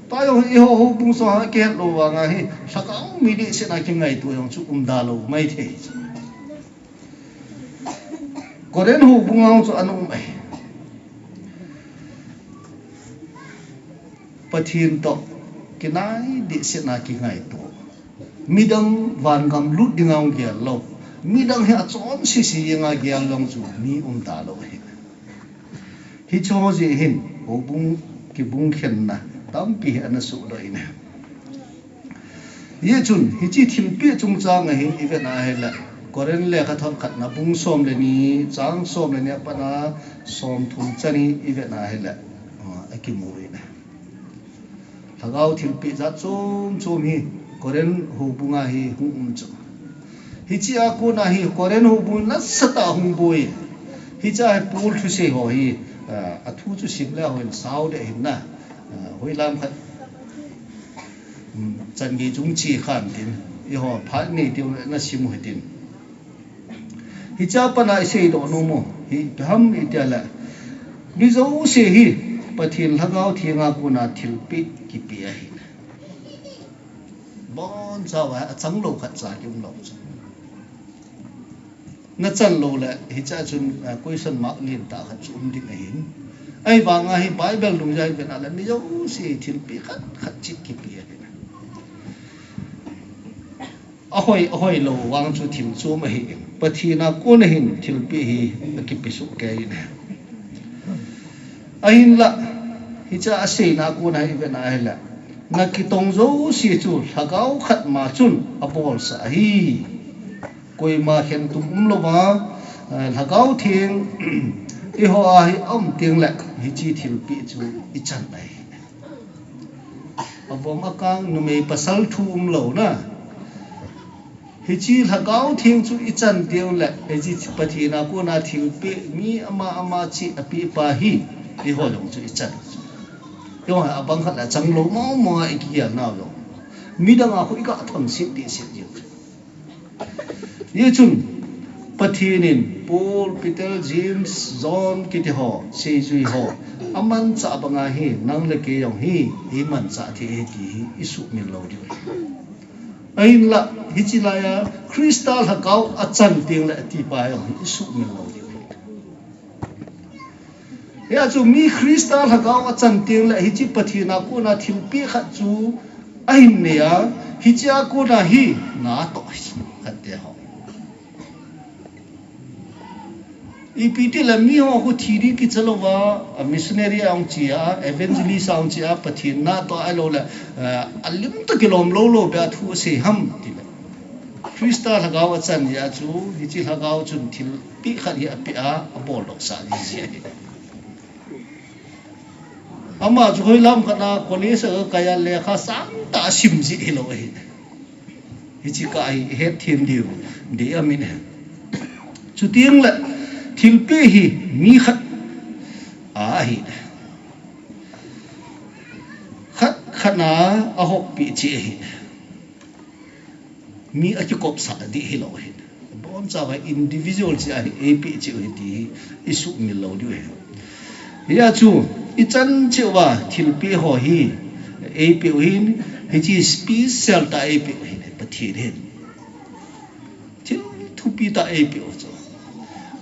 tayo iho bung so ha ke lo wa nga hi sakau mi di se na ki ngai tu yong chu da lo mai the koren hu bung ang chu anu mai pathin to kinai di se na ki ngai tu midang van gam lut dingang ge lo midang he chon si nga ge long chu mi da lo hi cho ji hin hu bung ki bung khen na tam pi ana su do ina ye chun hi chi thil pi chung chang hi event a hela koren le kha thon khat na bung som le ni chang som le ne pa na som thum chani event a hela a ki mu ina thagau thil pi za chum hi koren hu bunga hi hum chu hi chi a ko na hi koren hu bun na sata hum boi hi cha pul thu se ho hi a thu chu sim la ho sao de hin na hoi lam khat chan gi chung chi khan tin i ho phat ni tiu na sim ho tin hi cha pa na se do no mo hi dham i ta la ni zo se hi pathin lagau thinga kuna thil pi ki pi a hi bon cha wa chang lo khat cha kim lo na chan lo la hi cha chun question mark lin ta khat chum dik a hin ai ba nga hi Bible lung jai ben ala ni zo si thil pi khat chit ki pi ahoi lo wang chu thil chu ma hi pathina ko na hin thil pi hi ki pi su ke ne ahin la hi cha ase na ko na hi ben a la na ki tong zo si chu thagau khat ma chun apol sa hi koi ma khen tum lo ba thagau thing i ho a hi ting la hi chi thil pi chu i chan nai abom akang nu me pasal thu lo na hi chi thagau thing chu i chan deu la e ji pathina ko na thil pi mi ama chi api pa hi i ho long chu i chan yo ha abang khat la chang lo mau mo i ki ya na yo mi dang a khu ka thon sit ti sit yo ye chun pathinin Paul Peter James John kiti ho sei zui ho aman cha banga hi nang le ke yong hi man cha thi he ti isu min lo di ain la hi chi la ya crystal ha kau a chan ting la ti pa yong isu min lo di ya chu mi crystal ha kau a chan ting la hi chi pathina ko na thil pi kha chu ain ne ya hi cha ko na hi na to khat te ho ipiti la mi ho ko thiri ki chalowa missionary ang chia evangelist ang chia pathin na to alo la alim to kilom lo lo ba thu se ham ti la krista lagaw chan ya chu hi chi lagaw chun thil pi khat ya pi a bol dok sa ji ji ama chu hoi lam khana college kaya le kha sam ta sim ji hilo hi chi ka ai het thim diu de amin chu tiang la thil pe hi mi khat a hi khat khana a hok pi chi hi mi a chu kop sa di hi lo hi bon cha wa individual chi a hi a pi chi hi ti isu mi lo di hi ya chu i chan chi wa thil pe ho hi a pi hin hi chi special ta a pi hi pathi re thil thu pi ta a pi cho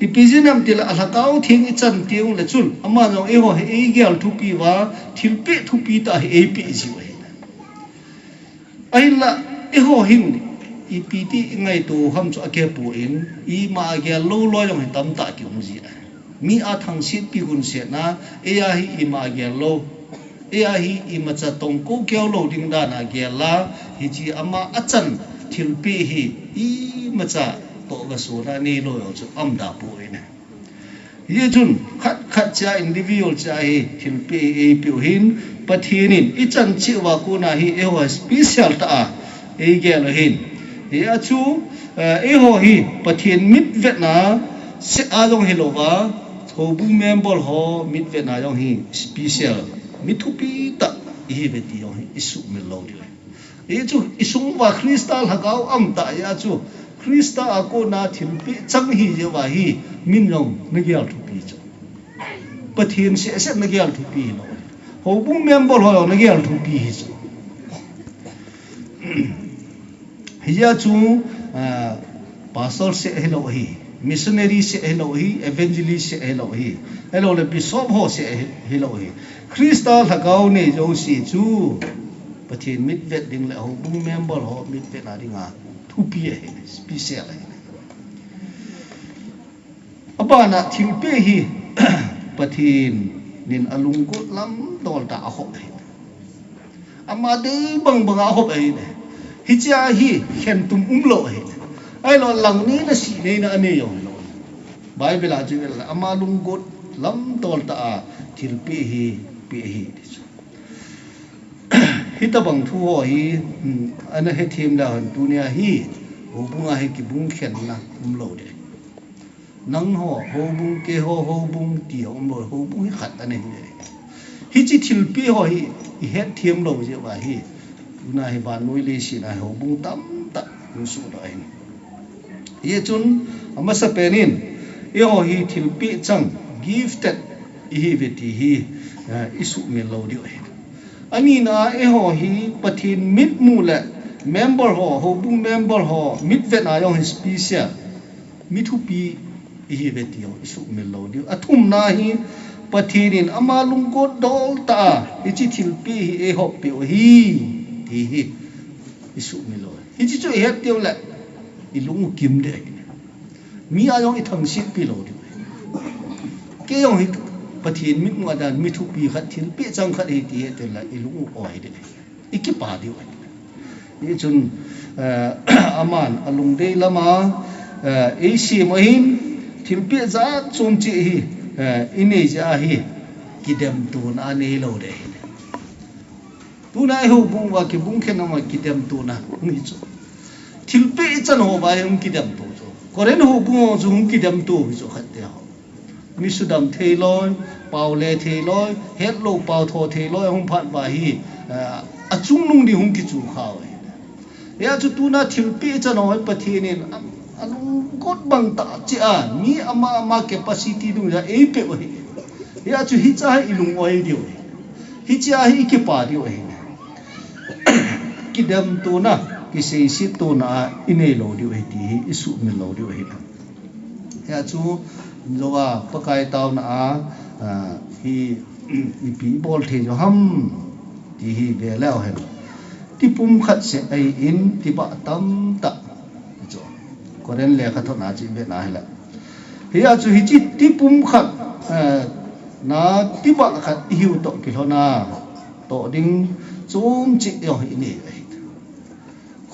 ipijinam til alhakau thing chan tiung le chun ama no e ho e gyal thu pi wa thil pe thu pi ta e pi ji wa ai la e ho hin ipiti ngai to ham chu ake pu in I ma ge lo lo yong tam ta ki um ji mi a thang sit pi gun se na e ya hi I ma ge lo e ya hi I ma cha tong ko kyau lo ding da na ge la hi ji ama achan thil pe hi I ma cha to ga so ra ni lo yo chu am da pu ina ye chun khat khat cha individual cha hi thil pe e pi hin pathinin I chan chi wa ku na hi e ho special ta e ge lo hin ya chu e ho hi pathin mit vet na se a jong hi lo wa ho bu member ho mit vet na jong hi special mit thu pi ta hi ve ti jong hi isu me lo di e chu isung wa crystal ha gao am ta ya chu Krista ako na thilpi chang hi je wa hi min long nagyal thu pi cho pathin se se nagyal thu pi lo ho bung member ho nagyal thu pi hi cho hiya chu pastor se hello hi missionary se hello hi evangelist se hello hi hello le bishop ho se hello hi Krista lagaw ne jo si chu pathin mit vet ding le ho bung member ho mit vet na dinga thu pi special apa na thil pe hi pathin nin alung ko lam dol ta ho ama de bang bang a ho ai hi cha hi khen tum lo ai lo lang ni na si nei na ane yo bible a ji ama lung ko lam dol ta thil pe hi hita bang thu ho hi ana he thim la han dunia hi ho bunga he ki bung khen na lo de nang ho bung ke ho bung ti lo ho bung khat ane hi chi thil pi ho hi he thim lo je wa hi na hi ban noi le si na ho bung tam ta su da ai ye chun ama sa penin e ho hi thil pi chang gifted hi veti hi isu me lo di ani na e ho hi pathin mit mu la member ho bung member ho mit vet na yong special mit hu pi hi vet yo isu me lo di athum na hi pathin ama lung ko dol ta chi thil pi hi e ho pi hi ti isu me lo hi chi chu he tio la I lung kim de mi a yong I thang sit pi lo di ke yong hi pathin mit mu dan mit hu pi khat thil pi chang khat hi ti te la I lung oi de iki pa di ni chun aman alung de lama e si mo hin thil pi za chom chi hi ine ja hi kidem tu na ne lo de tu na ho bung wa ki bung khen ma kidem tu na ni chu thil pi chan ho ba yum kidem tu chu koren ho bung chu kidem tu chu khat te ho mi sudam thei loi pau le thei loi het lo pau tho thei loi hung phat ba hi achung nung di hung ki chu khaw ya chu tu na thil pi cha noi pathin in anu got bang ta chi a mi ama capacity du ya e pe oi ya chu hi cha ilung oi dio hi cha hi ki pa dio hi ki dam tu na ki sei si tu na ine lo dio hi ti isu mi lo dio hi ya chu zowa pakai tau na hi pi bol the jo ham ti hi ve lao he ti pum khat se ai in ti ba tam ta jo koren le kha thona chi be na hela hi a chu hi chi ti pum khat na ti ba khat hiu to ki hona to ding chum chi yo hi ni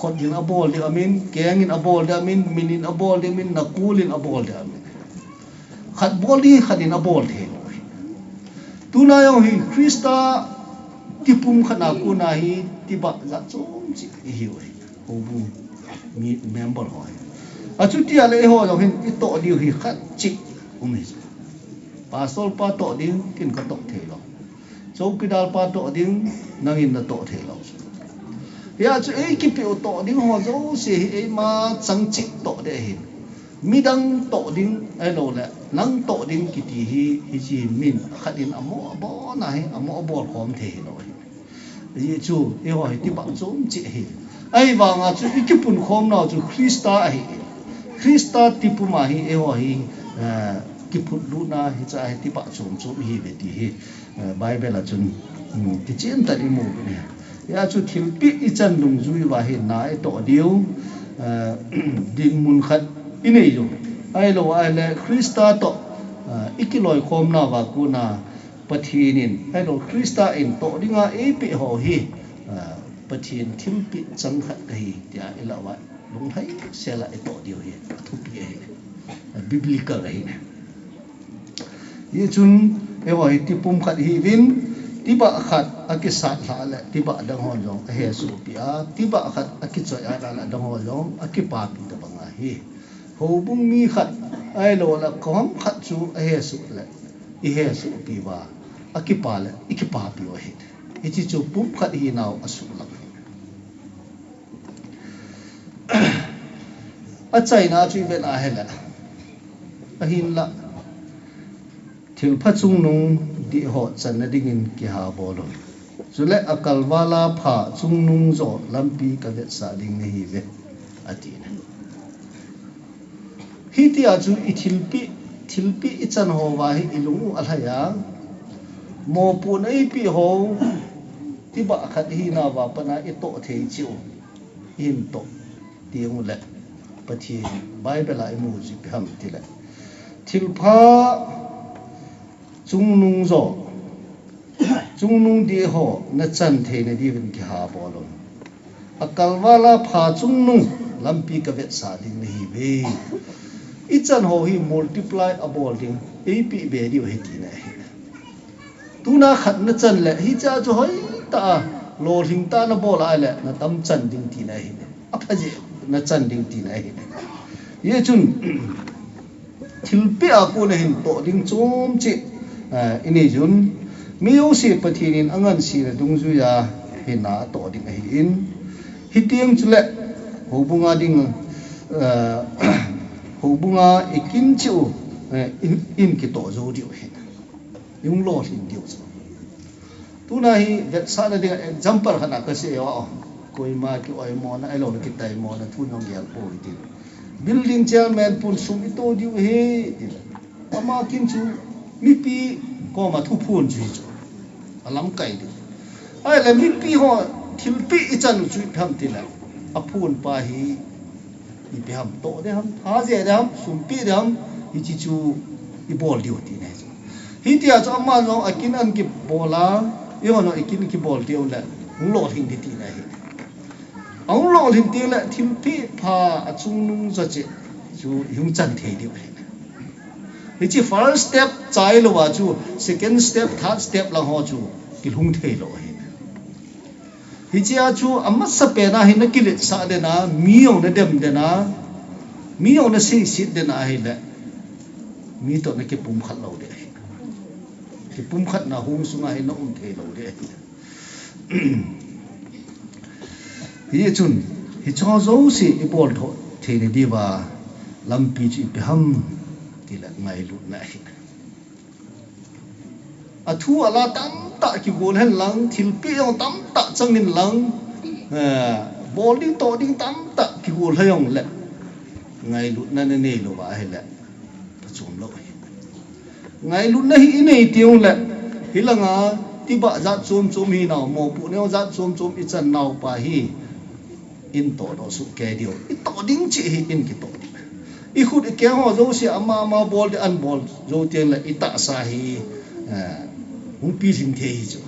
khot din a bol de amin keng in a bol de amin minin a bol de min na kulin a bol de amin khat bol di khat in a bol the tu na yo hi krista ti pum khana ku na hi ti ba za chum chi hi ho bu mi member ho a chu ti ale ho yo hin i to di hi khat chi umi pa sol pa to ding kin ka to the lo so ki dal pa to ding nangin na to the lo ya chu e ki pe to ding ho zo se e ma chang chi to de hi mi dang to ding ai lo le nang to ding ki ti hi chi min khat in amo bo na hi amo bo khom the lo ye chu e ho ti ba chom chi hi ai wa nga chu ki pun khom na chu krista ti pu ma hi e ho hi ki put lu na hi cha ti ba chom hi ve ti hi bible la chun ti chen ta di mu ni ya chu thil pi I chan lung zui wa hi na e to diu din mun khat inei jo ai lo ai le krista to ikiloi khom na wa ku na pathinin ai lo krista in to dinga e pi ho hi pathin thil pi chang khat hi tia ila wa lung hai sela e to diu hi thu pi hi biblical hi ye chun e wa ti pum khat hi win ti ba khat akisat la le ti ba dang hon jong he su pi a ti ba khat akichoi a la dang hon jong akipa pi ta banga hi ho bung mi khat ai lo la kom khat chu he su le I he su pi wa akipa le ikipa pi o he ichi chu pum khat hi naw asu la a chai na chu be na he la a hin la thil pha chung nung di ho chan na ding in ki ha bo lo chule akal wala pha chung nung zo lampi ka vet sa ding ne hi ve ati na hi ti a chu I thil pi I chan ho wa hi ilung alhaya mo pu nei pi ho ti ba khat hi na wa pana I to thei chiu in to tiang le pathi bible la mu ji pham ti le thil pha chung nung zo chung nung di ho na chan the na di vin ki ha bo lo akal wala pha chung nung lampi ka vet sa ding ni ve I chan ho hi multiply abol ding ap be di he ti na tu na khat na chan le hi cha cho hoi ta lo hing ta na bol ai le na tam chan ding ti na hi a phaji na chan ding ti na hi ye chun thil pe a ko na hin to ding chom chi ini jun miu si pathinin angan si na dungzu ya hina to ding hi in hitiang chule hobunga ding hobunga ikin chu in ki to zo dio he yung lo hin dio so tu na hi vet sa na ding example khana ka se yo koi ma ki oi mo na ai lo ki tai mo na thu nong yal po ti building chairman pun sum ito dio he ama kin chu mi pi ko ma thu phun chi chu alam kai di ai le mi pi ho thil pi I chan chu tham ti la a phun pa hi I pe ham to de ham ha je de ham sum pi de ham I chi chu I bol dio ti ne hi ti a cha ma no akin an ki bola yo no akin ki bol dio la ung lo hing ti na hi ung lo hing ti la thil pi pha a chung nung za che chu yung chan the dio Ichi first step chai lo wa chu second step third step la ho chu ki hung thei lo hi Ichi a chu amma sa pe na hi na kilit sa de na mi yong na dem de na mi yong na si sit de na hi le mi to na ke pum khat lo de ke pum khat na hung sunga hi na the lo de hi chun hi cho zo si I bol tho the ni di ba lam pi chi pe ham ti la ngai lu na hi a thu ala tam ta ki gol hen lang thil pi yong tam ta chang nin lang bol ding to ding tam ta ki gol hayong le ngai lu na ne lo ba he le chum lo ngai lu na hi nei tiong le hi langa ti ba za chum hi naw mo pu ne za chum I chan naw pa hi in to do su ke dio I to ding chi hi in ki to I khut ke ho zo si ama bol de an bol zo tiang le I ta sa hi hung pi ling the hi jo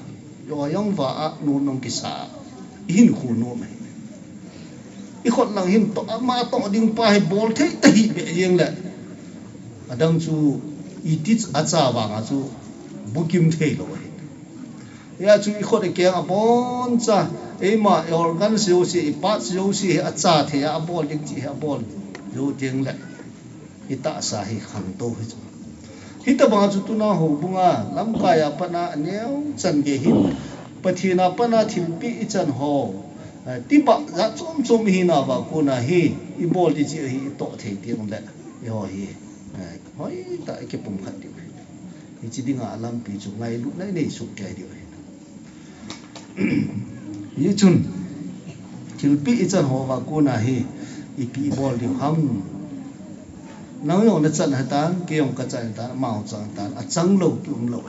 yo yong va a nu nong ki sa hin khu no mai I khot lang hin to ama to ding pa hi bol the ta hi be yeng le adang chu I tit a cha wa nga chu bukim the lo ya chu I khot ke a bon cha e ma organ siu si pa siu si a cha the a bol ding chi a bol zo tiang le I ta sa hi khang to hi chu hita ba chu tu na ho bunga lam ka ya pa na neu chan ge hin pathina pa na thil pi I chan ho ti ba za chom hi na ba ko na hi I bol di chi hi to the tiang le yo hi hoi ta ke pum khat di hi chi dinga lam pi chu ngai lu nai nei su kai di yi chun thil pi I chan ho ba ko na hi I pi bol di ham nau yo na chan ha tan ke yong ka chan ta mau chang tan a chang lo tum lo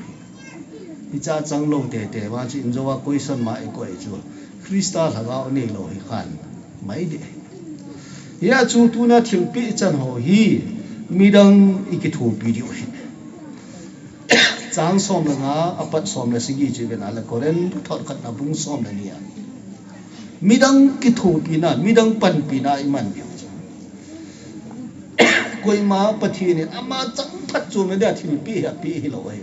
hi cha chang lo te wa chi in zo wa question ma e ko e chu krista la ga ne lo hi khan mai de ya chu tu na thil pi chan ho hi midang I ki thu pi dio hi chang som la nga apat som la sigi chi be na la koren thot khat na bung som la ni ya midang ki thu pi na midang pan pi na I man dio koi ma pathi ni ama chang phat chu me da thil pi ha pi hi lo ai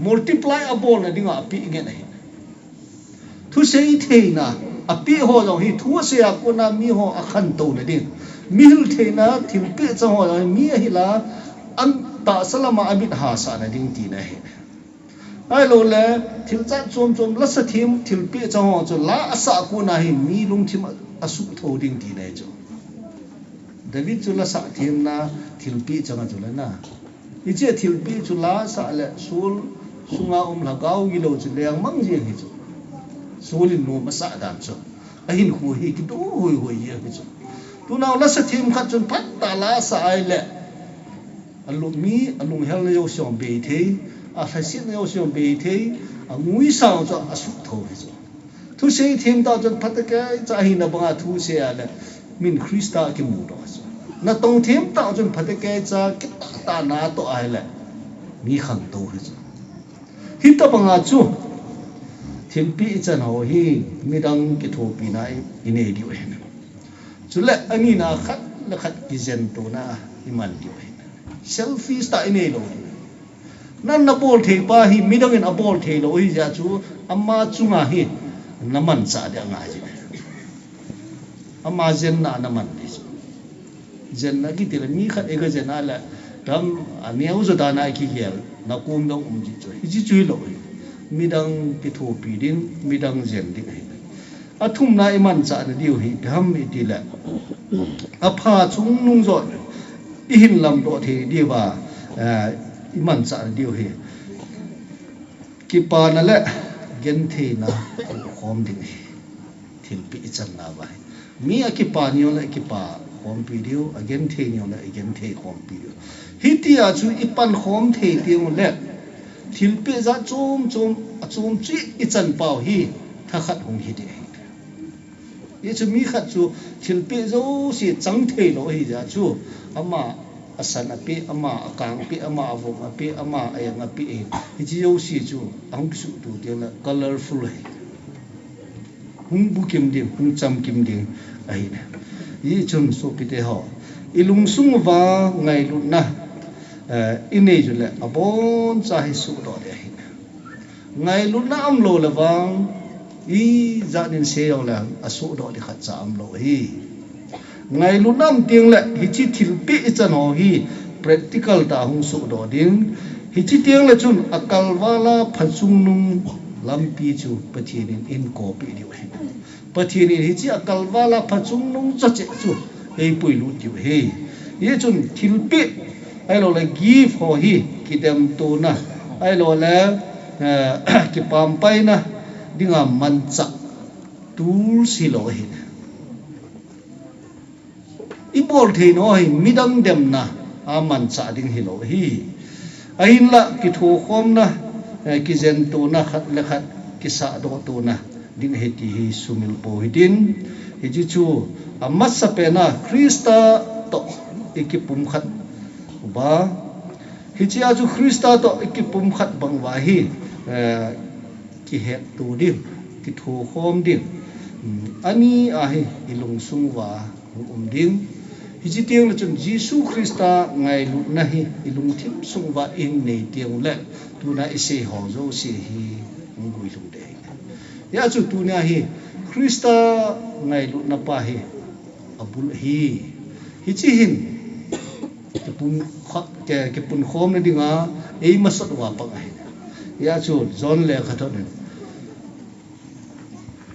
multiply a bol na dinga pi nge nei thu sei the na a pi ho lo hi thu se a ko na mi ho a khan to na ding mi hil the na thil pi cha ho mi hi la an ta salama abit ha sa na ding ti na he ai lo le thil cha chom la sa thim thil pi cha ho chu la asa ko na hi mi lung thim asu tho ding ti na chu David chu la sa thim na thil pi changa chu la na I che thil pi chu la sa le sul sunga la gau gi lo chu leang mang ji hi chu sulin no ma sa dan chu a hin khu hi ki do hoi ye hi chu tu naw la sa thim khat chun phat ta la sa ai le alung hel yo siom be the a fa sin yo siom be the a ngui sao chu a su tho hi chu thu sei thim ta chun phat ke cha hi na ba thu se a le min krista ki mu do na tong thim ta chun phat ke cha ki ta na to ai le mi khang to hi chu hi ta ba nga chu thil pi chan ho hi midang ki thu pi na ine di we chu le ani na khat la khat ki zen to na iman di we selfish ta ine lo nan na bol the pa hi midang in a bol the lo hi ja chu amma chunga hi naman cha de nga ji amma zen na man ni zen na ki te mi khat e ga zen ala ram aniau zo da na ki gel na kum dong ji chu ji chu lo midang ki thu pi ding midang zen ding athum na iman cha na diu hi dham I ti la apha chung nung zo I hin lam do the di ba iman cha na diu hi ki pa na le gen the na khom ding thil pi chan na ba mi a ki pa ni la ki pa khom pi diu again the ni la again the khom pi diu hi ti a chu I pan khom the tiang le thil pi za chum chi I chan pau hi tha khat hong hi de ye chu mi khat chu thil pi zo si chang the lo hi ja chu ama asan api ama akang pi ama avong api ama ayang api hi chi yo si chu ang su tu de la colorful hai hung bu kim ding hung cham kim ding ai na yi chun so pi te ho ilung sung wa ngai lu na ine ju le abon cha hi su do de ngai lu na am lo la wang I za nin se yo la asu do de khat cha am lo hi ngai lu nam ting le hi chi thil pi chan ho hi practical ta hung su do ding hi chi tiang la chun akal wala phachung nung lampi chu pathian in ko pi diu he pathian hi chi akal wala phachung nung cha che chu ei pui lu diu he ye chun thilpi ai lo la give ho hi kidam to na ai lo la ki pam pai na dinga man cha tul si lo hi i bol the no hi midang dem na a man cha ding hi lo hi ain la ki thu khom na ki zen to na khat le khat ki sa do to na ding he ti hi sumil po hitin hi ji chu amat sa pe na krista to ikipum khat ba hi chi a chu krista to ikipum khat bang wa hi ki het tu dim ki thu khom dim ani a hi ilung sung wa ding hi chi tiang la chun jisu krista ngai lu na hi ilung thim sung wa in nei tiang le tu na ise ho zo se hi ngui lu de ya chu tu na hi krista ngai lu na pa hi abul hi hi chi hin ke pun khat ke pun khom na dinga ei masat wa pa ai ya chu zon le khaton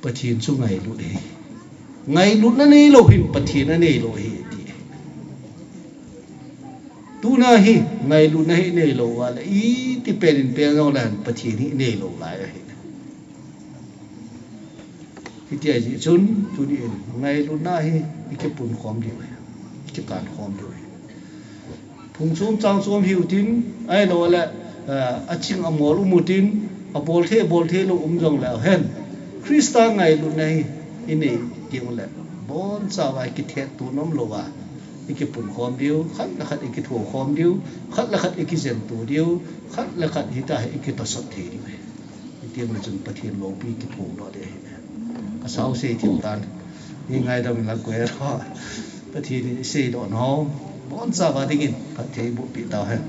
pathin chu ngai lu de ngai lu na nei lo hin pathin na nei lo hi ti tu na hi ngai lu na hi nei lo wa la i ti perin pe no lan pathin hi nei lo lai hi hi ti ai chun tu ni ngai lu na hi ke pun khom di ke kan khom di phung chum chang chom hiu tin ai lo la aching amol umutin abol the lo jong la hen krista ngai lu nei ini tiang la bon sa wa ki the tu nom lo wa iki pun khom diu khat la khat iki thu khom diu khat la khat iki zen tu diu khat la khat hi ta iki to sot the diu tiang la chun pathian lo pi ki thu do de ka sau se thiam tan ni ngai dam la kwe ro pathian se do no bon sa wa dingin ka the bu pi ta hen